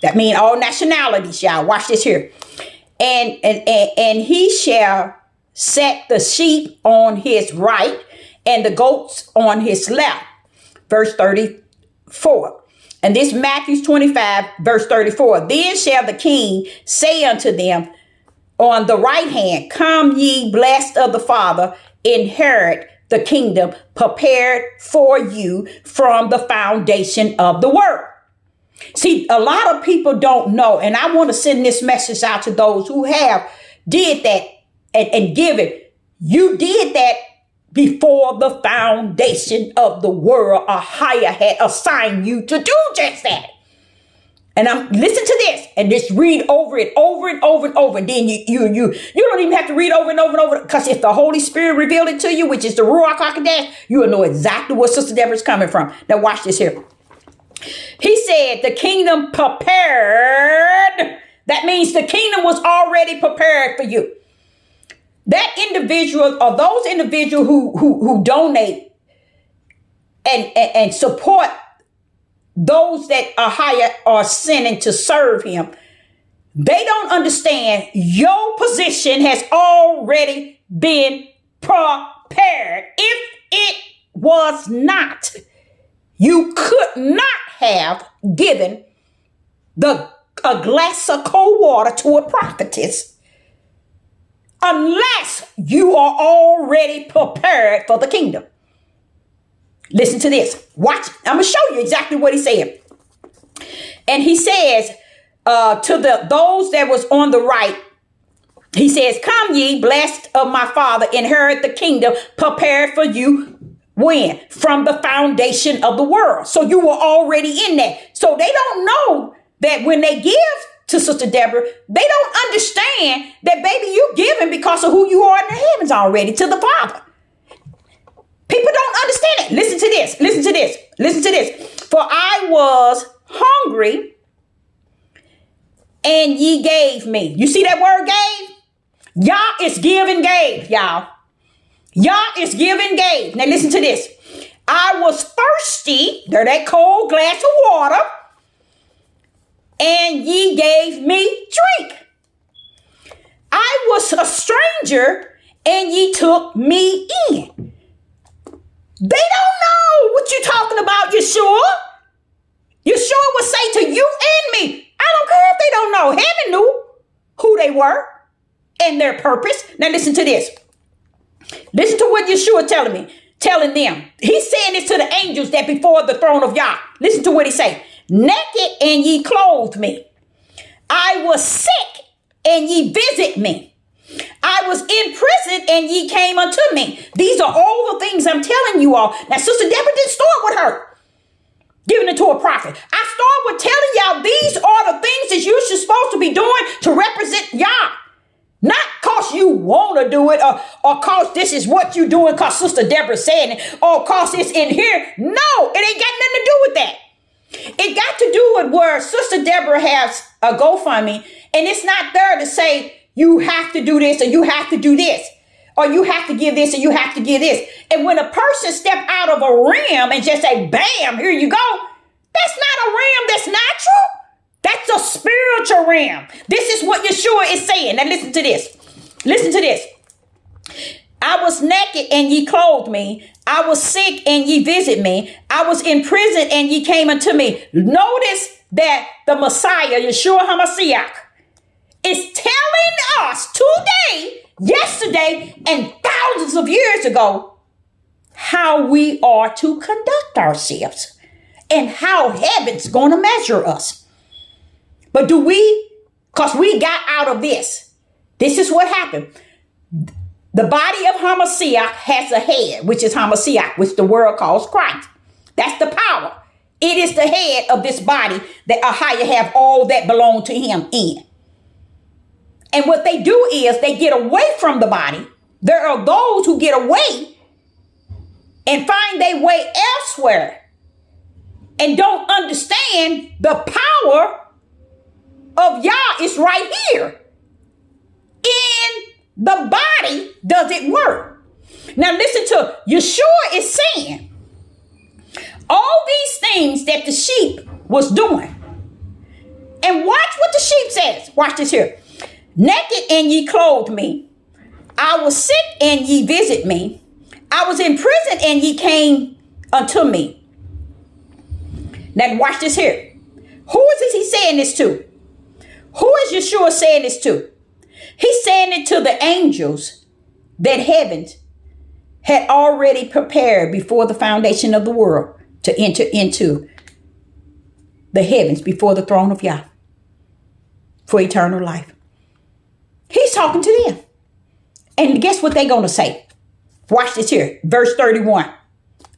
That means all nationalities, y'all. Watch this here. And he shall set the sheep on his right and the goats on his left. Verse 34. And this Matthew 25, verse 34. Then shall the king say unto them on the right hand, come ye blessed of the Father, inherit the kingdom prepared for you from the foundation of the world. See, a lot of people don't know, and I want to send this message out to those who have did that and give it. You did that before the foundation of the world. A higher had assigned you to do just that. And listen to this, and just read over it over and over and over. And then you don't even have to read over and over and over, because if the Holy Spirit revealed it to you, which is the Ruach HaKodesh, you will know exactly where Sister Deborah's coming from. Now watch this here. He said the kingdom prepared. That means the kingdom was already prepared for you. That individual, or those individuals who donate and support those that are higher or sending to serve him, they don't understand your position has already been prepared. If it was not, you could not have given a glass of cold water to a prophetess unless you are already prepared for the kingdom. Listen to this. Watch. I'm going to show you exactly what he said. And he says to those that was on the right, he says, come ye blessed of my Father, inherit the kingdom prepared for you. When? From the foundation of the world. So you were already in that. So they don't know that when they give to Sister Deborah, they don't understand that, baby, you giving because of who you are in the heavens already to the Father. People don't understand it. Listen to this. Listen to this. Listen to this. For I was hungry and ye gave me. You see that word gave? Y'all is give and gave, y'all. Y'all is give and gave. Now listen to this. I was thirsty. There that cold glass of water. And ye gave me drink. I was a stranger and ye took me in. They don't know what you're talking about, Yeshua. Yeshua would say to you and me, I don't care if they don't know. Heaven knew who they were and their purpose. Now listen to this. Listen to what Yeshua telling them. He's saying this to the angels that before the throne of Yah. Listen to what he say. Naked and ye clothed me. I was sick and ye visit me. I was in prison and ye came unto me. These are all the things I'm telling you all. Now, Sister Deborah didn't start with her giving it to a prophet. I started with telling y'all these are the things that you're supposed to be doing to represent Yah. Not because you want to do it or because this is what you're doing because Sister Deborah said it or because it's in here. No, it ain't got nothing to do with that. It got to do with where Sister Deborah has a GoFundMe and it's not there to say you have to do this or you have to do this or you have to give this or you have to give this. And when a person step out of a realm and just say, bam, here you go, that's not a realm that's natural. That's a spiritual realm. This is what Yeshua is saying. Now listen to this. Listen to this. I was naked and ye clothed me. I was sick and ye visit me. I was in prison and ye came unto me. Notice that the Messiah, Yeshua HaMashiach, is telling us today, yesterday, and thousands of years ago how we are to conduct ourselves and how heaven's going to measure us. But do we? Because we got out of this. This is what happened. The body of Hamashiach has a head, which is Hamashiach, which the world calls Christ. That's the power. It is the head of this body that Ahaya have all that belong to him in. And what they do is they get away from the body. There are those who get away and find their way elsewhere and don't understand the power of Yah is right here. In the body does it work. Now listen to Yeshua is saying all these things that the sheep was doing. And watch what the sheep says. Watch this here. Naked and ye clothed me. I was sick and ye visit me. I was in prison and ye came unto me. Now watch this here. Who is he saying this to? Who is Yeshua saying this to? He's saying it to the angels that heaven had already prepared before the foundation of the world to enter into the heavens before the throne of Yah for eternal life. He's talking to them. And guess what they're going to say? Watch this here. Verse 31.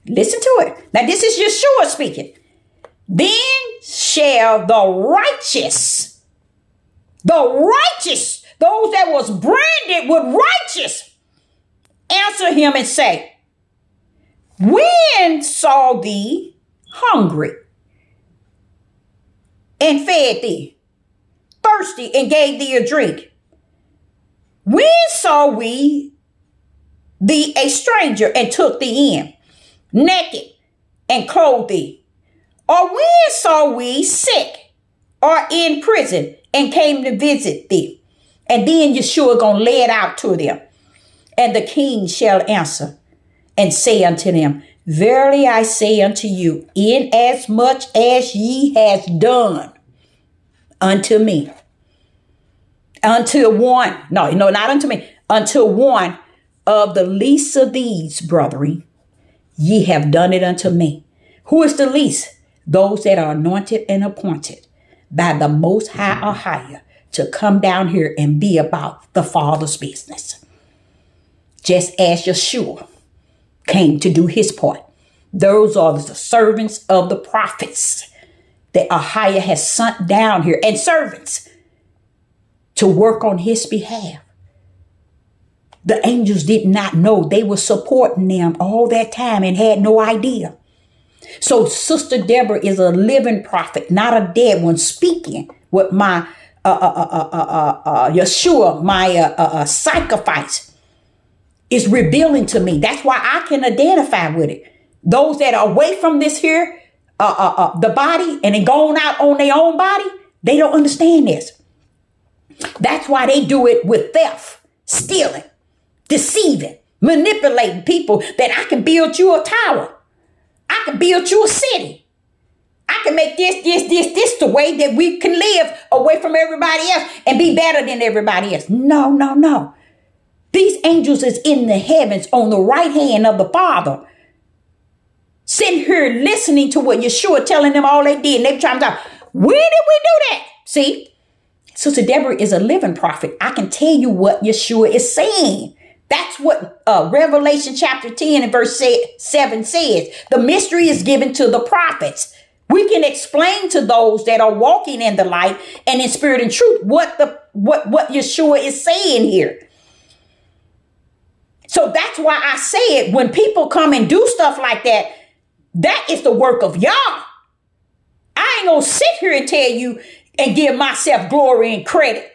Listen to it. Now this is Yeshua speaking. Then shall the righteous, those that was branded with righteous, answer him and say, when saw thee hungry and fed thee, thirsty and gave thee a drink? When saw we thee a stranger and took thee in, naked and clothed thee? Or when saw we sick or in prison and came to visit thee? And then Yeshua gonna lay it out to them. And the king shall answer and say unto them, Verily I say unto you, inasmuch as ye has done unto me, unto one, no, not unto me, unto one of the least of these, brethren, ye have done it unto me. Who is the least? Those that are anointed and appointed by the Most High or higher to come down here and be about the Father's business. Just as Yeshua came to do his part. Those are the servants of the prophets that Ahia has sent down here, and servants to work on his behalf. The angels did not know. They were supporting them all that time and had no idea. So Sister Deborah is a living prophet, not a dead one, speaking with my Yeshua, my sacrifice is revealing to me. That's why I can identify with it. Those that are away from this here, the body, and then going out on their own body, they don't understand this. That's why they do it with theft, stealing, deceiving, manipulating people, that I can build you a tower. I can build you a city. I can make this the way that we can live away from everybody else and be better than everybody else. No. These angels is in the heavens on the right hand of the Father, sitting here listening to what Yeshua telling them all they did. And they trying to talk, when did we do that? See, Sister Deborah is a living prophet. I can tell you what Yeshua is saying. That's what Revelation chapter 10 and verse 7 says. The mystery is given to the prophets. We can explain to those that are walking in the light and in spirit and truth what Yeshua is saying here. So that's why I say it. When people come and do stuff like that, that is the work of Yah. I ain't gonna sit here and tell you and give myself glory and credit.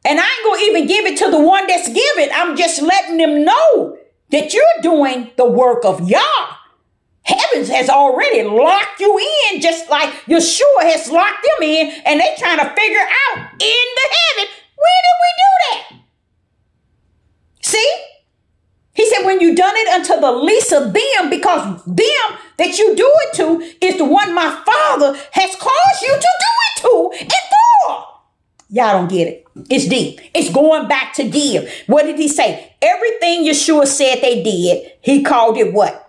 And I ain't gonna even give it to the one that's giving. I'm just letting them know that you're doing the work of Yah. Heavens has already locked you in, just like Yeshua has locked them in, and they trying to figure out in the heaven, when did we do that? See? He said, when you done it unto the least of them, because them that you do it to is the one my Father has caused you to do it to and for. Y'all don't get it. It's deep. It's going back to give. What did he say? Everything Yeshua said they did, he called it what?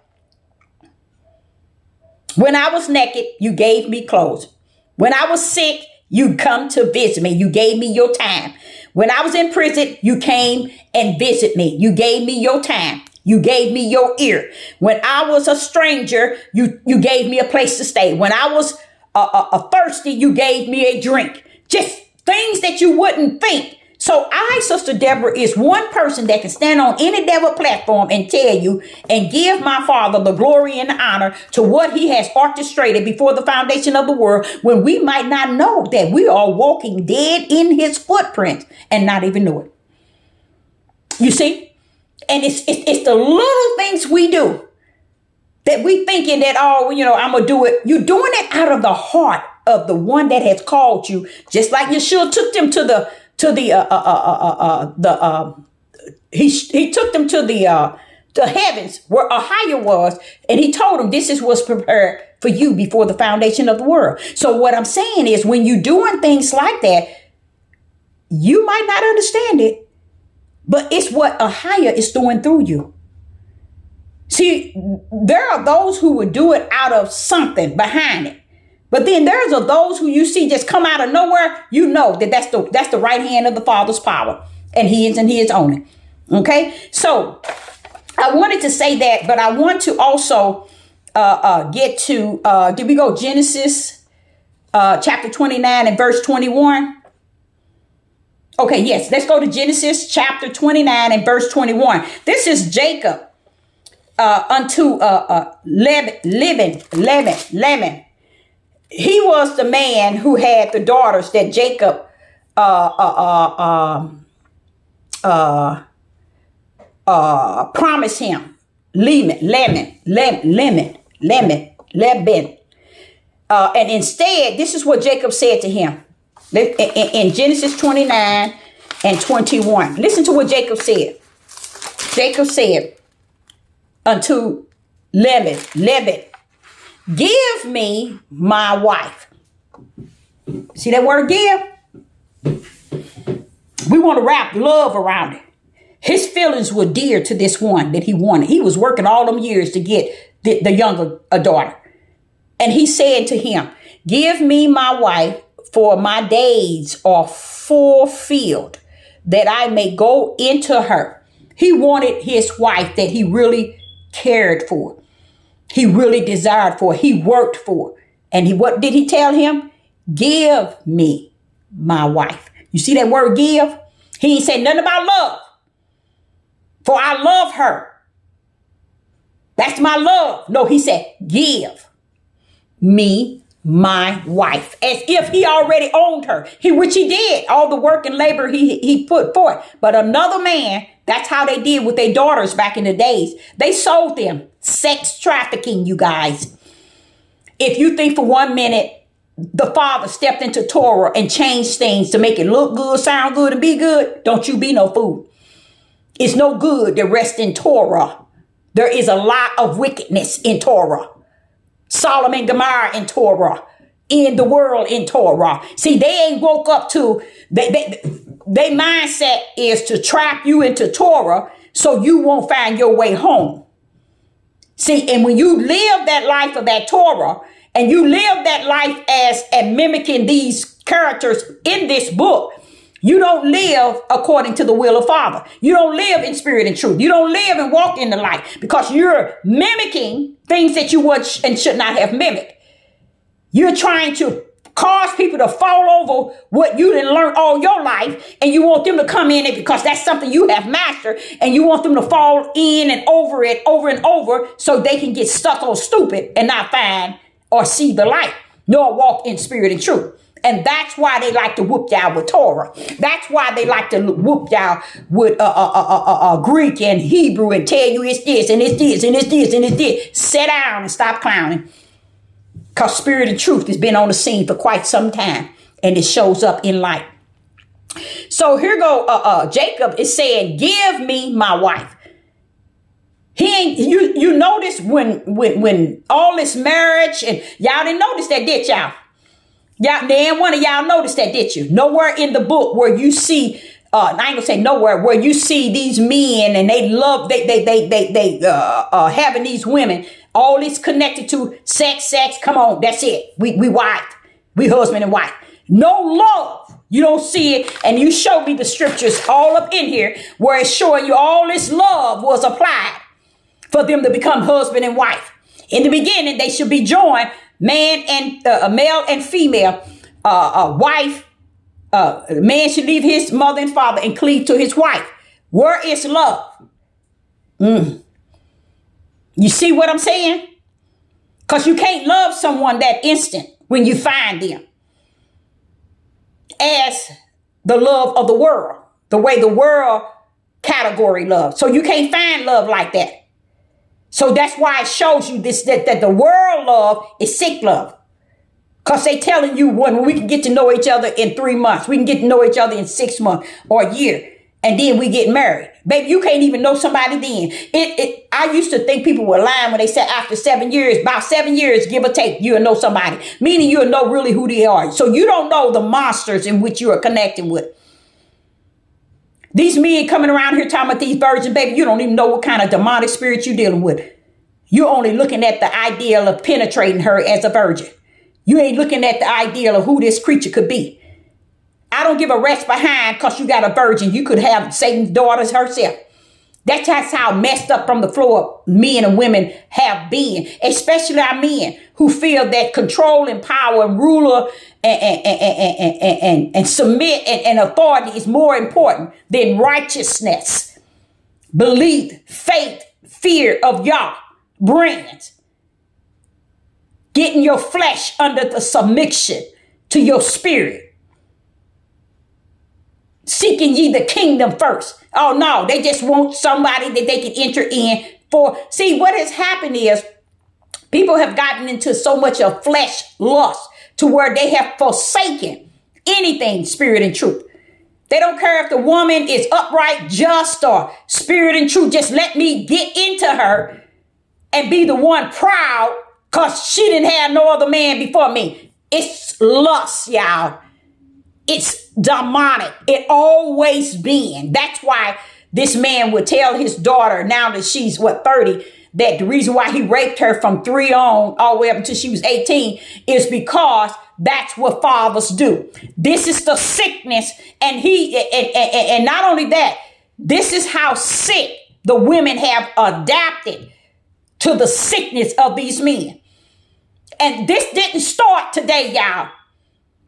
When I was naked, you gave me clothes. When I was sick, you come to visit me. You gave me your time. When I was in prison, you came and visit me. You gave me your time. You gave me your ear. When I was a stranger, you gave me a place to stay. When I was thirsty, you gave me a drink. Just things that you wouldn't think. So I, Sister Deborah, is one person that can stand on any devil platform and tell you and give my Father the glory and the honor to what he has orchestrated before the foundation of the world, when we might not know that we are walking dead in his footprints and not even know it. You see? And it's the little things we do that we thinking that, oh, I'm going to do it. You're doing it out of the heart of the one that has called you, just like Yeshua took them he took them to the heavens where Ahia was, and he told them this is what's prepared for you before the foundation of the world. So what I'm saying is, when you're doing things like that, you might not understand it, but it's what Ahia is doing through you. See, there are those who would do it out of something behind it. But then there's those who you see just come out of nowhere. You know that's the right hand of the Father's power, and he is only. Okay, so I wanted to say that, but I want to also get to. Did we go Genesis chapter 29 and verse 21? Okay, yes, let's go to Genesis chapter 29 and verse 21. This is Jacob unto Laban. He was the man who had the daughters that Jacob promised him. Laban. And instead, this is what Jacob said to him in Genesis 29 and 21. Listen to what Jacob said. Jacob said unto 11. Give me my wife. See that word give? We want to wrap love around it. His feelings were dear to this one that he wanted. He was working all them years to get the younger daughter. And he said to him, give me my wife, for my days are fulfilled, that I may go into her. He wanted his wife that he really cared for. He really desired for. He worked for. And what did he tell him? Give me my wife. You see that word give? He ain't said nothing about love. For I love her. That's my love. No, he said, give me my wife. As if he already owned her. Which he did. All the work and labor he put forth. But another man, that's how they did with their daughters back in the days. They sold them. Sex trafficking, you guys. If you think for 1 minute the father stepped into Torah and changed things to make it look good, sound good, and be good, don't you be no fool. It's no good to rest in Torah. There is a lot of wickedness in Torah. Sodom and Gomorrah in Torah. In the world in Torah. See, they ain't woke up to, their mindset is to trap you into Torah so you won't find your way home. See, and when you live that life of that Torah, and you live that life as and mimicking these characters in this book, you don't live according to the will of Father. You don't live in spirit and truth. You don't live and walk in the light because you're mimicking things that you would and should not have mimicked. You're trying to cause people to fall over what you didn't learn all your life, and you want them to come in it because that's something you have mastered, and you want them to fall in and over it over and over so they can get stuck on stupid and not find or see the light, nor walk in spirit and truth. And that's why they like to whoop y'all with Torah. That's why they like to whoop y'all with Greek and Hebrew and tell you it's this and it's this and it's this and it's this. Sit down and stop clowning. Because spirit and truth has been on the scene for quite some time. And it shows up in light. So here go Jacob is saying, give me my wife. He ain't, you notice when all this marriage, and y'all didn't notice that, did y'all? Y'all, then one of y'all noticed that, did you? Nowhere in the book where you see, I ain't gonna say nowhere, where you see these men and they love, they having these women, all this connected to sex, come on, that's it. We wife, we husband and wife. No love. You don't see it, and you show me the scriptures all up in here where it's showing you all this love was applied for them to become husband and wife. In the beginning, they should be joined, man and male and female. Wife, man should leave his mother and father and cleave to his wife. Where is love? You see what I'm saying? Because you can't love someone that instant when you find them as the love of the world, the way the world category love. So you can't find love like that. So that's why it shows you this, that the world love is sick love. Because they telling you when we can get to know each other in 3 months, we can get to know each other in 6 months or a year, and then we get married. Baby, you can't even know somebody then. I used to think people were lying when they said after 7 years, about 7 years, give or take, you'll know somebody. Meaning you'll know really who they are. So you don't know the monsters in which you are connecting with. These men coming around here talking about these virgin, baby, you don't even know what kind of demonic spirit you're dealing with. You're only looking at the ideal of penetrating her as a virgin. You ain't looking at the ideal of who this creature could be. I don't give a rest behind because you got a virgin. You could have Satan's daughters herself. That's just how messed up from the floor men and women have been, especially our men who feel that control and power and ruler and submit and authority is more important than righteousness, belief, faith, fear of Yah, brands. Getting your flesh under the submission to your spirit. Seeking ye the kingdom first. Oh no, they just want somebody that they can enter in for. See, what has happened is people have gotten into so much of flesh lust to where they have forsaken anything spirit and truth. They don't care if the woman is upright, just, or spirit and truth. Just let me get into her and be the one proud because she didn't have no other man before me. It's lust, y'all. It's demonic. It always been. That's why this man would tell his daughter, now that she's 30, that the reason why he raped her from 3 on all the way up until she was 18 is because that's what fathers do. This is the sickness. And not only that, this is how sick the women have adapted to the sickness of these men. And this didn't start today, y'all.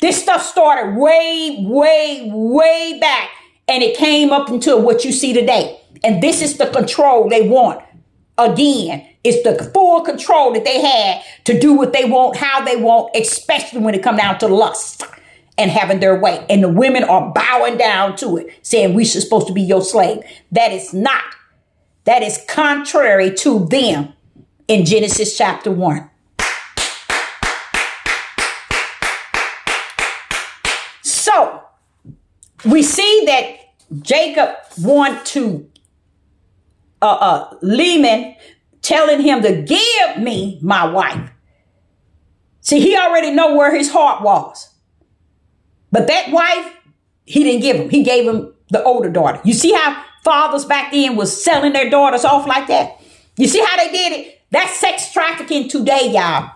This stuff started way, way, way back. And it came up into what you see today. And this is the control they want. Again, it's the full control that they had to do what they want, how they want, especially when it comes down to lust and having their way. And the women are bowing down to it, saying we should supposed to be your slave. That is not. That is contrary to them in Genesis chapter 1. So we see that Jacob want to Laban telling him to give me my wife. See, he already know where his heart was. But that wife, he didn't give him. He gave him the older daughter. You see how fathers back then was selling their daughters off like that? You see how they did it? That's sex trafficking today, y'all.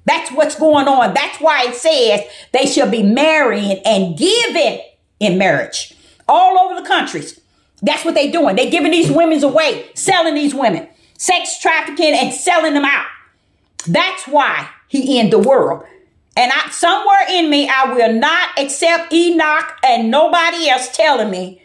That's what's going on. That's why it says they shall be marrying and giving in marriage all over the countries. That's what they're doing. They're giving these women away, selling these women, sex trafficking and selling them out. That's why he in the world. And somewhere in me, I will not accept Enoch and nobody else telling me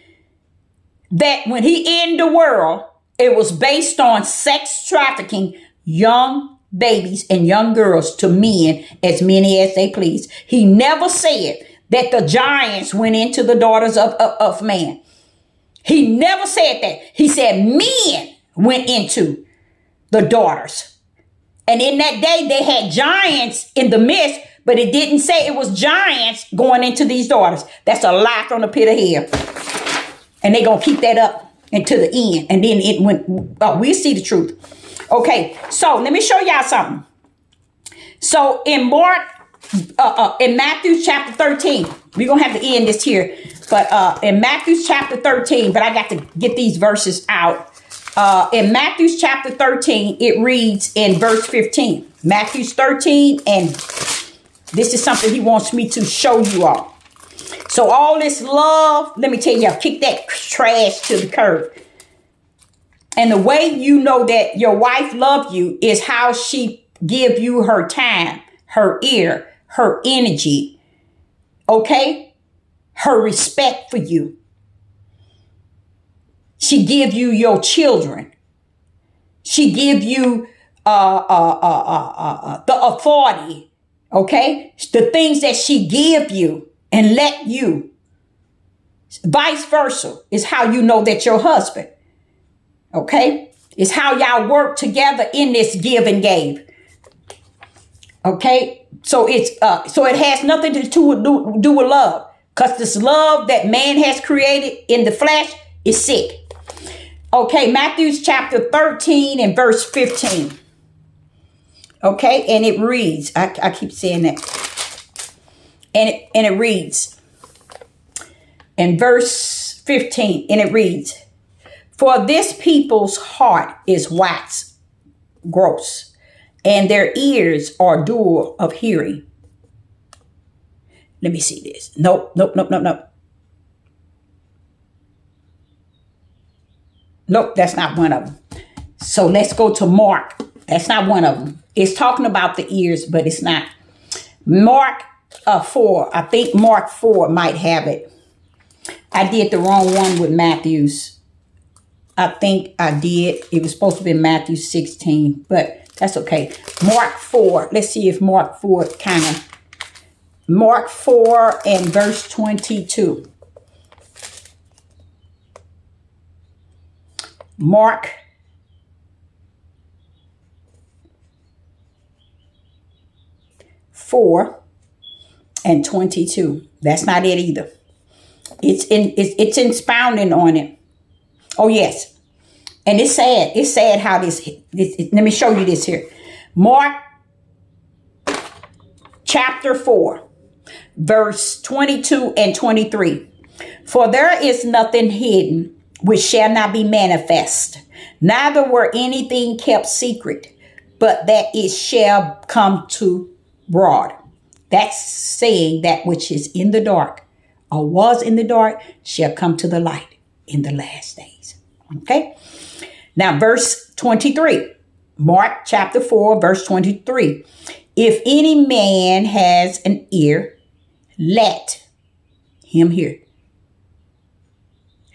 that when he in the world, it was based on sex trafficking young babies and young girls to men, as many as they please. He never said that the giants went into the daughters of man. He never said that. He said men went into the daughters. And in that day, they had giants in the midst, but it didn't say it was giants going into these daughters. That's a lie from the pit of hell. And they're going to keep that up until the end. And then it went, we see the truth. Okay, so let me show y'all something. So in in Matthew chapter 13, we're going to have to end this here. But in Matthew chapter 13, but I got to get these verses out. In Matthew chapter 13, it reads in verse 15. Matthew 13, and this is something he wants me to show you all. So all this love, let me tell you, kick that trash to the curb. And the way you know that your wife loves you is how she give you her time, her ear, her energy, okay? Her respect for you. She give you your children. She give you the authority, okay? The things that she give you and let you. Vice versa is how you know that your husband, okay? It's how y'all work together in this give and gave. Okay? So it has nothing to do with love. Because this love that man has created in the flesh is sick. Okay, Matthew chapter 13 and verse 15. Okay, and it reads, I keep saying that. And it reads in verse 15, and it reads, for this people's heart is wax gross, and their ears are dull of hearing. Let me see this. Nope. Nope, that's not one of them. So let's go to Mark. That's not one of them. It's talking about the ears, but it's not. Mark 4. I think Mark 4 might have it. I did the wrong one with Matthew's. I think I did. It was supposed to be Matthew 16, but that's okay. Mark 4. Let's see if Mark 4 Mark 4 and verse 22. Mark 4 and 22. That's not it either. It's expounding on it. Oh, yes. And it's sad. It's sad how this let me show you this here. Mark chapter 4, verse 22 and 23. For there is nothing hidden which shall not be manifest, neither were anything kept secret, but that it shall come to broad. That's saying that which is in the dark or was in the dark shall come to the light in the last days. Okay. Now, verse 23, Mark chapter 4, verse 23. If any man has an ear, let him hear.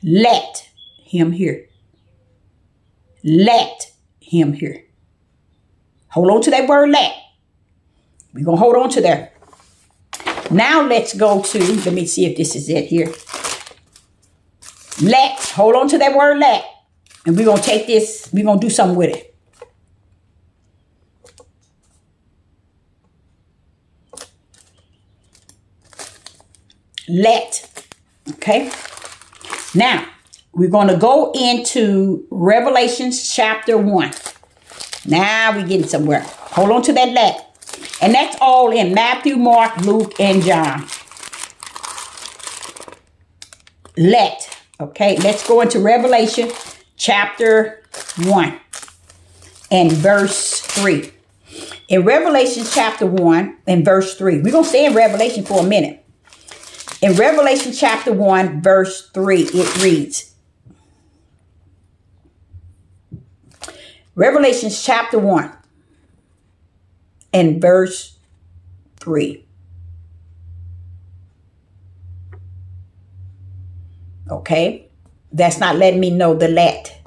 Let him hear. Let him hear. Hold on to that word let. We're going to hold on to that. Now let's go to, let me see if this is it here. Let, hold on to that word let. And we're going to take this, we're going to do something with it. Let. Okay. Now, we're going to go into Revelation chapter 1. Now we're getting somewhere. Hold on to that let. And that's all in Matthew, Mark, Luke, and John. Let. Okay, let's go into Revelation chapter 1 and verse 3. In Revelation chapter 1 and verse 3. We're going to stay in Revelation for a minute. In Revelation chapter 1, verse 3, it reads. Revelation chapter 1 and verse 3. Okay. That's not letting me know the let.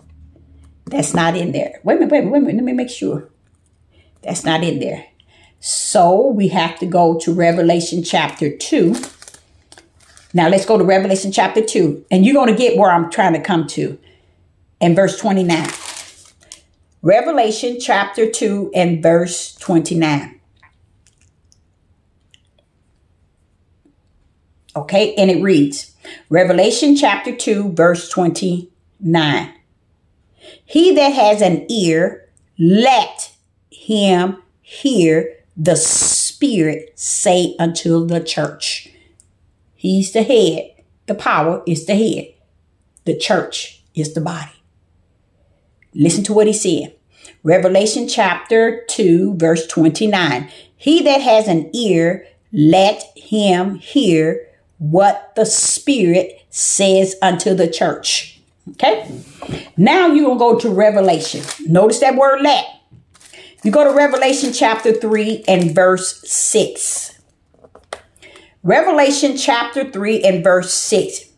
That's not in there. Wait a minute. Let me make sure. That's not in there. So we have to go to Revelation chapter 2. Now let's go to Revelation chapter 2. And you're going to get where I'm trying to come to. In verse 29. Revelation chapter 2 and verse 29. Okay, and it reads, Revelation chapter 2, verse 29. He that has an ear, let him hear the Spirit say unto the church. He's the head. The power is the head. The church is the body. Listen to what he said. Revelation chapter 2, verse 29. He that has an ear, let him hear what the Spirit says unto the church. Okay? Now you're going to go to Revelation. Notice that word let. You go to Revelation chapter 3 and verse 6. Revelation chapter 3 and verse 6.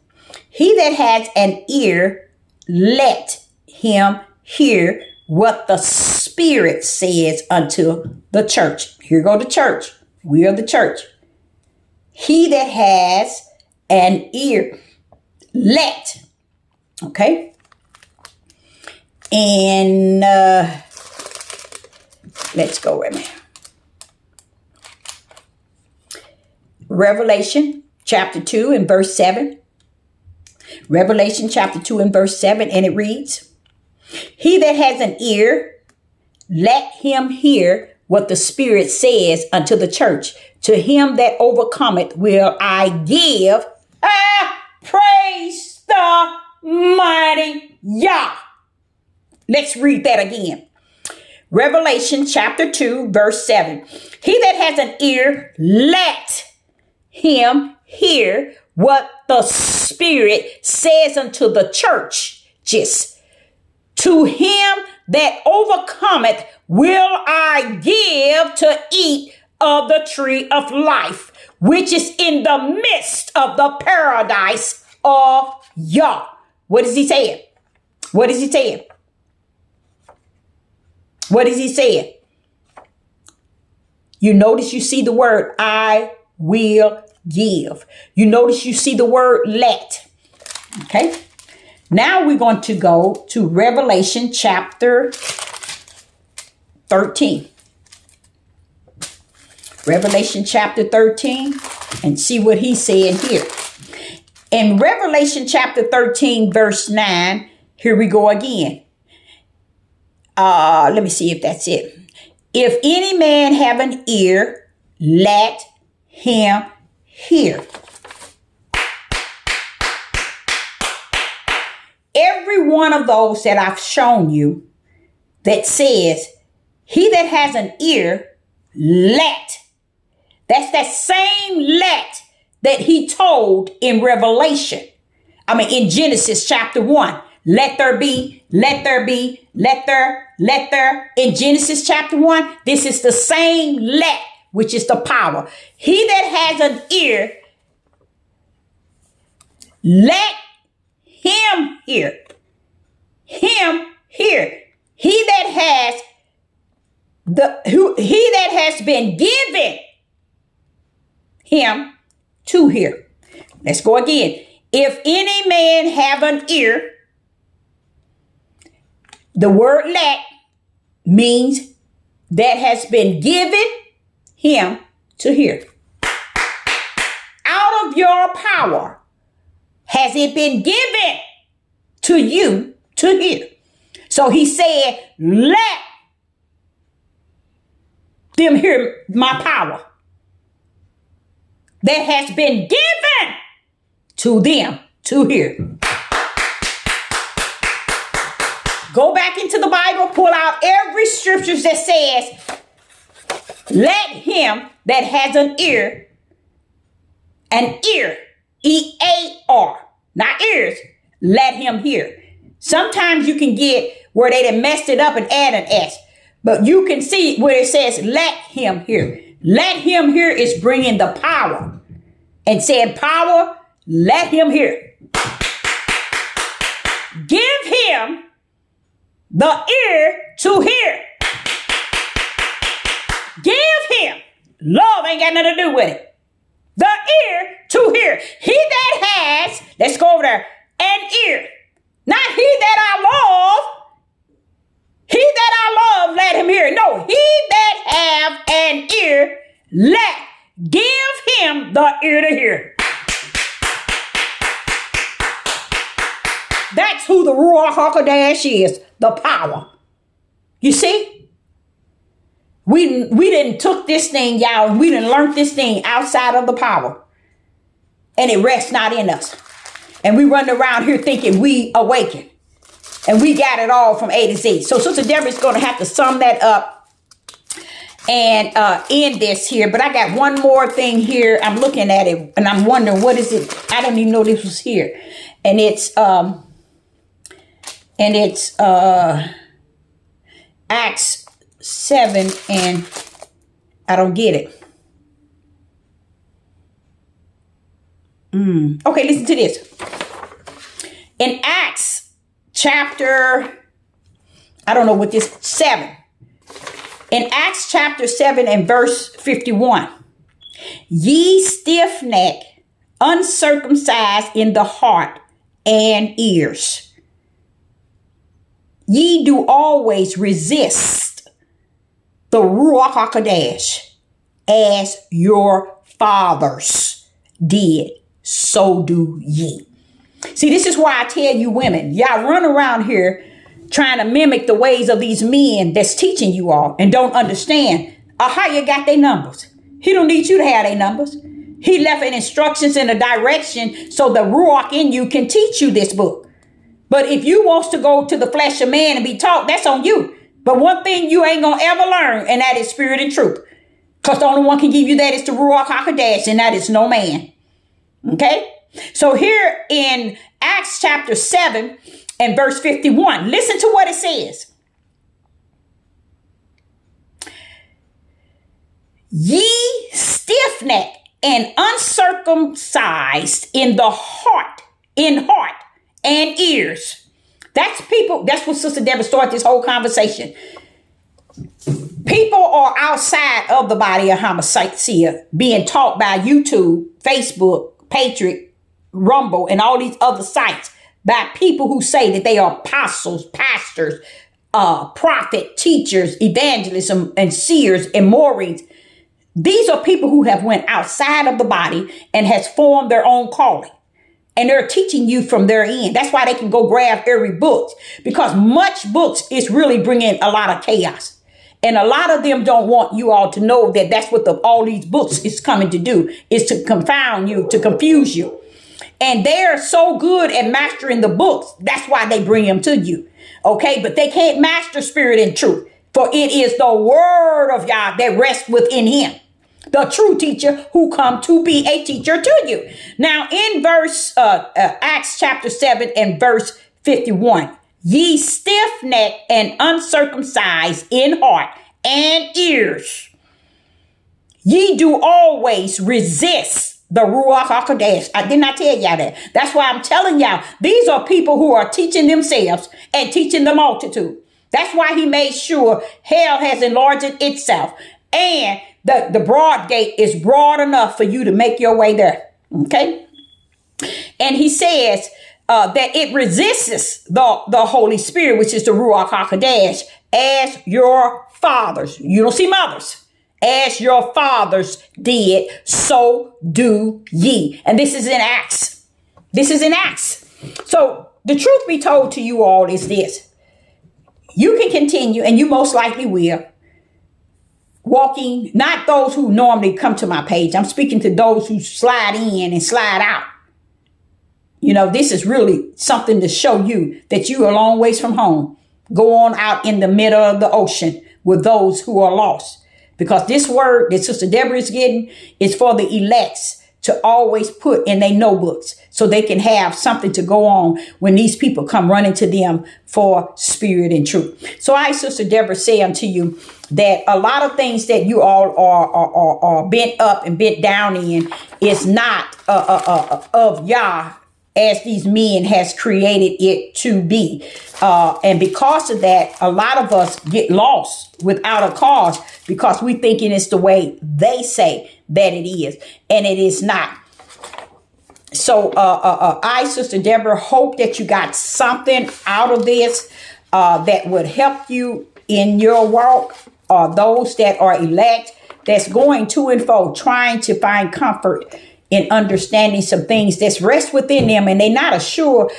He that has an ear, let him hear what the Spirit says unto the church. Here go the church. We are the church. He that has an ear, let. Okay. And let's go with me. Revelation chapter 2 and verse 7. Revelation chapter 2 and verse 7. And it reads, he that has an ear, let him hear what the Spirit says unto the church. To him that overcometh will I give praise the mighty Yah. Let's read that again. Revelation chapter 2, verse 7. He that has an ear, let him hear what the Spirit says unto the church. Just to him that overcometh will I give to eat of the tree of life, which is in the midst of the paradise of Yah. What is he saying? What is he saying? What is he saying? You notice you see the word I will give. You notice you see the word let. Okay. Now we're going to go to Revelation chapter 13. Revelation chapter 13 and see what he's saying here. In Revelation chapter 13, verse 9, here we go again. let me see if that's it. If any man have an ear, let him hear. Every one of those that I've shown you that says, he that has an ear, let. That's that same let that he told in Revelation. In Genesis chapter 1. Let there be, let there be, let there. In Genesis chapter 1, this is the same let, which is the power. He that has an ear, let him hear. Him hear. He that has been given him to hear. Let's go again. If any man have an ear, the word let means that has been given him to hear. Out of your power has it been given to you to hear. So he said, let them hear my power that has been given to them to hear. Go back into the Bible, pull out every scripture that says, let him that has an ear, E-A-R, not ears, let him hear. Sometimes you can get where they done messed it up and add an S, but you can see where it says, let him hear. Let him hear is bringing the power and saying, power, let him hear. Give him the ear to hear. Give him. Love ain't got nothing to do with it. The ear to hear. He that has, let's go over there, an ear. Not he that I love. He that I love, let him hear. No, he that have an ear, give him the ear to hear. That's who the Ruach HaKodesh is, the power. You see? We didn't took this thing, y'all, and we didn't learn this thing outside of the power. And it rests not in us. And we run around here thinking we awaken. And we got it all from A to Z. So Sister Deborah's going to have to sum that up and end this here. But I got one more thing here. I'm looking at it and I'm wondering, what is it? I don't even know this was here. And it's Acts 7, and I don't get it. Okay, listen to this. In Acts chapter, I don't know what this, 7. In Acts chapter 7 and verse 51. Ye stiff-necked, uncircumcised in the heart and ears. Ye do always resist the Ruach HaKodesh as your fathers did, so do ye. See, this is why I tell you women, y'all run around here trying to mimic the ways of these men that's teaching you all and don't understand how you got their numbers. He don't need you to have their numbers. He left an instructions and a direction so the Ruach in you can teach you this book. But if you wants to go to the flesh of man and be taught, that's on you. But one thing you ain't going to ever learn, and that is spirit and truth. Because the only one can give you that is the Ruach HaKodesh, and that is no man. Okay? So here in Acts chapter 7 and verse 51, listen to what it says. Ye stiff-necked and uncircumcised in the heart and ears. That's people. That's what Sister Deborah started this whole conversation. People are outside of the body of Homicide being taught by YouTube, Facebook, Patriot, Rumble, and all these other sites by people who say that they are apostles, pastors, prophet, teachers, evangelists, and seers, and Moorings. These are people who have went outside of the body and has formed their own calling. And they're teaching you from their end. That's why they can go grab every book, because much books is really bringing a lot of chaos. And a lot of them don't want you all to know that that's what all these books is coming to do, is to confound you, to confuse you. And they're so good at mastering the books. That's why they bring them to you. Okay, but they can't master spirit and truth. For it is the word of Yah that rests within him, the true teacher who come to be a teacher to you. Now in verse Acts chapter 7 and verse 51. Ye stiff-necked and uncircumcised in heart and ears, ye do always resist the Ruach HaKodesh. I did not tell y'all that. That's why I'm telling y'all, these are people who are teaching themselves and teaching the multitude. That's why he made sure hell has enlarged itself. And the broad gate is broad enough for you to make your way there. Okay? And he says, that it resists the Holy Spirit, which is the Ruach HaKodesh, as your fathers. You don't see mothers. As your fathers did, so do ye. And this is in Acts. This is in Acts. So the truth be told to you all is this. You can continue, and you most likely will, walking, not those who normally come to my page. I'm speaking to those who slide in and slide out. You know, this is really something to show you that you are a long ways from home. Go on out in the middle of the ocean with those who are lost. Because this word that Sister Deborah is getting is for the elects to always put in their notebooks so they can have something to go on when these people come running to them for spirit and truth. So I, Sister Deborah, say unto you that a lot of things that you all are bent up and bent down in is not of Yah, as these men has created it to be. And because of that, a lot of us get lost without a cause because we thinking it's the way they say that it is. And it is not. So I, Sister Deborah, hope that you got something out of this that would help you in your walk. Those that are elect, that's going to and fro, trying to find comfort in understanding some things that's rest within them, and they're not sure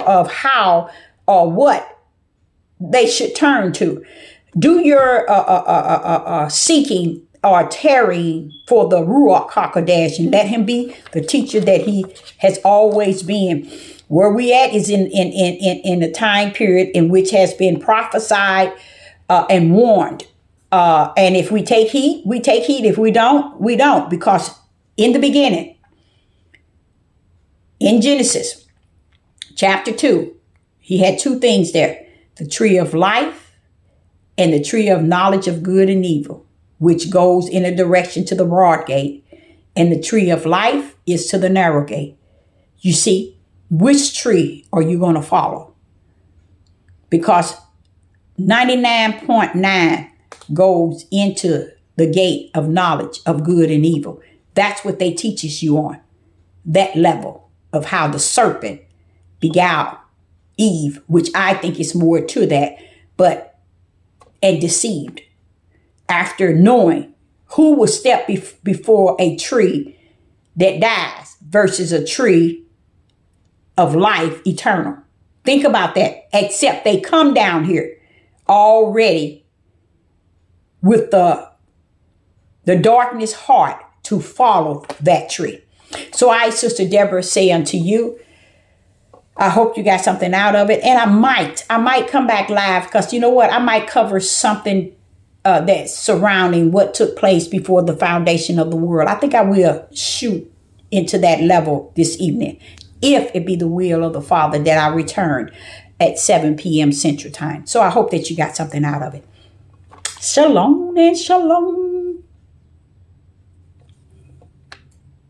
of how or what they should turn to. Do your seeking or tarrying for the Ruach HaKodesh, and let him be the teacher that he has always been. Where we at is in the time period in which has been prophesied and warned. And if we take heed, we take heed. If we don't, we don't, because in the beginning, in Genesis chapter 2, he had two things there, the tree of life and the tree of knowledge of good and evil, which goes in a direction to the broad gate, and the tree of life is to the narrow gate. You see, which tree are you going to follow? Because 99.9 goes into the gate of knowledge of good and evil. That's what they teaches you on, that level of how the serpent beguiled Eve, which I think is more to that, and deceived after knowing who will step before a tree that dies versus a tree of life eternal. Think about that, except they come down here already with the darkness heart to follow that tree. So I, Sister Deborah, say unto you, I hope you got something out of it. And I might come back live, because you know what? I might cover something that's surrounding what took place before the foundation of the world. I think I will shoot into that level this evening, if it be the will of the Father that I return at 7 p.m. Central Time. So I hope that you got something out of it. Shalom and shalom.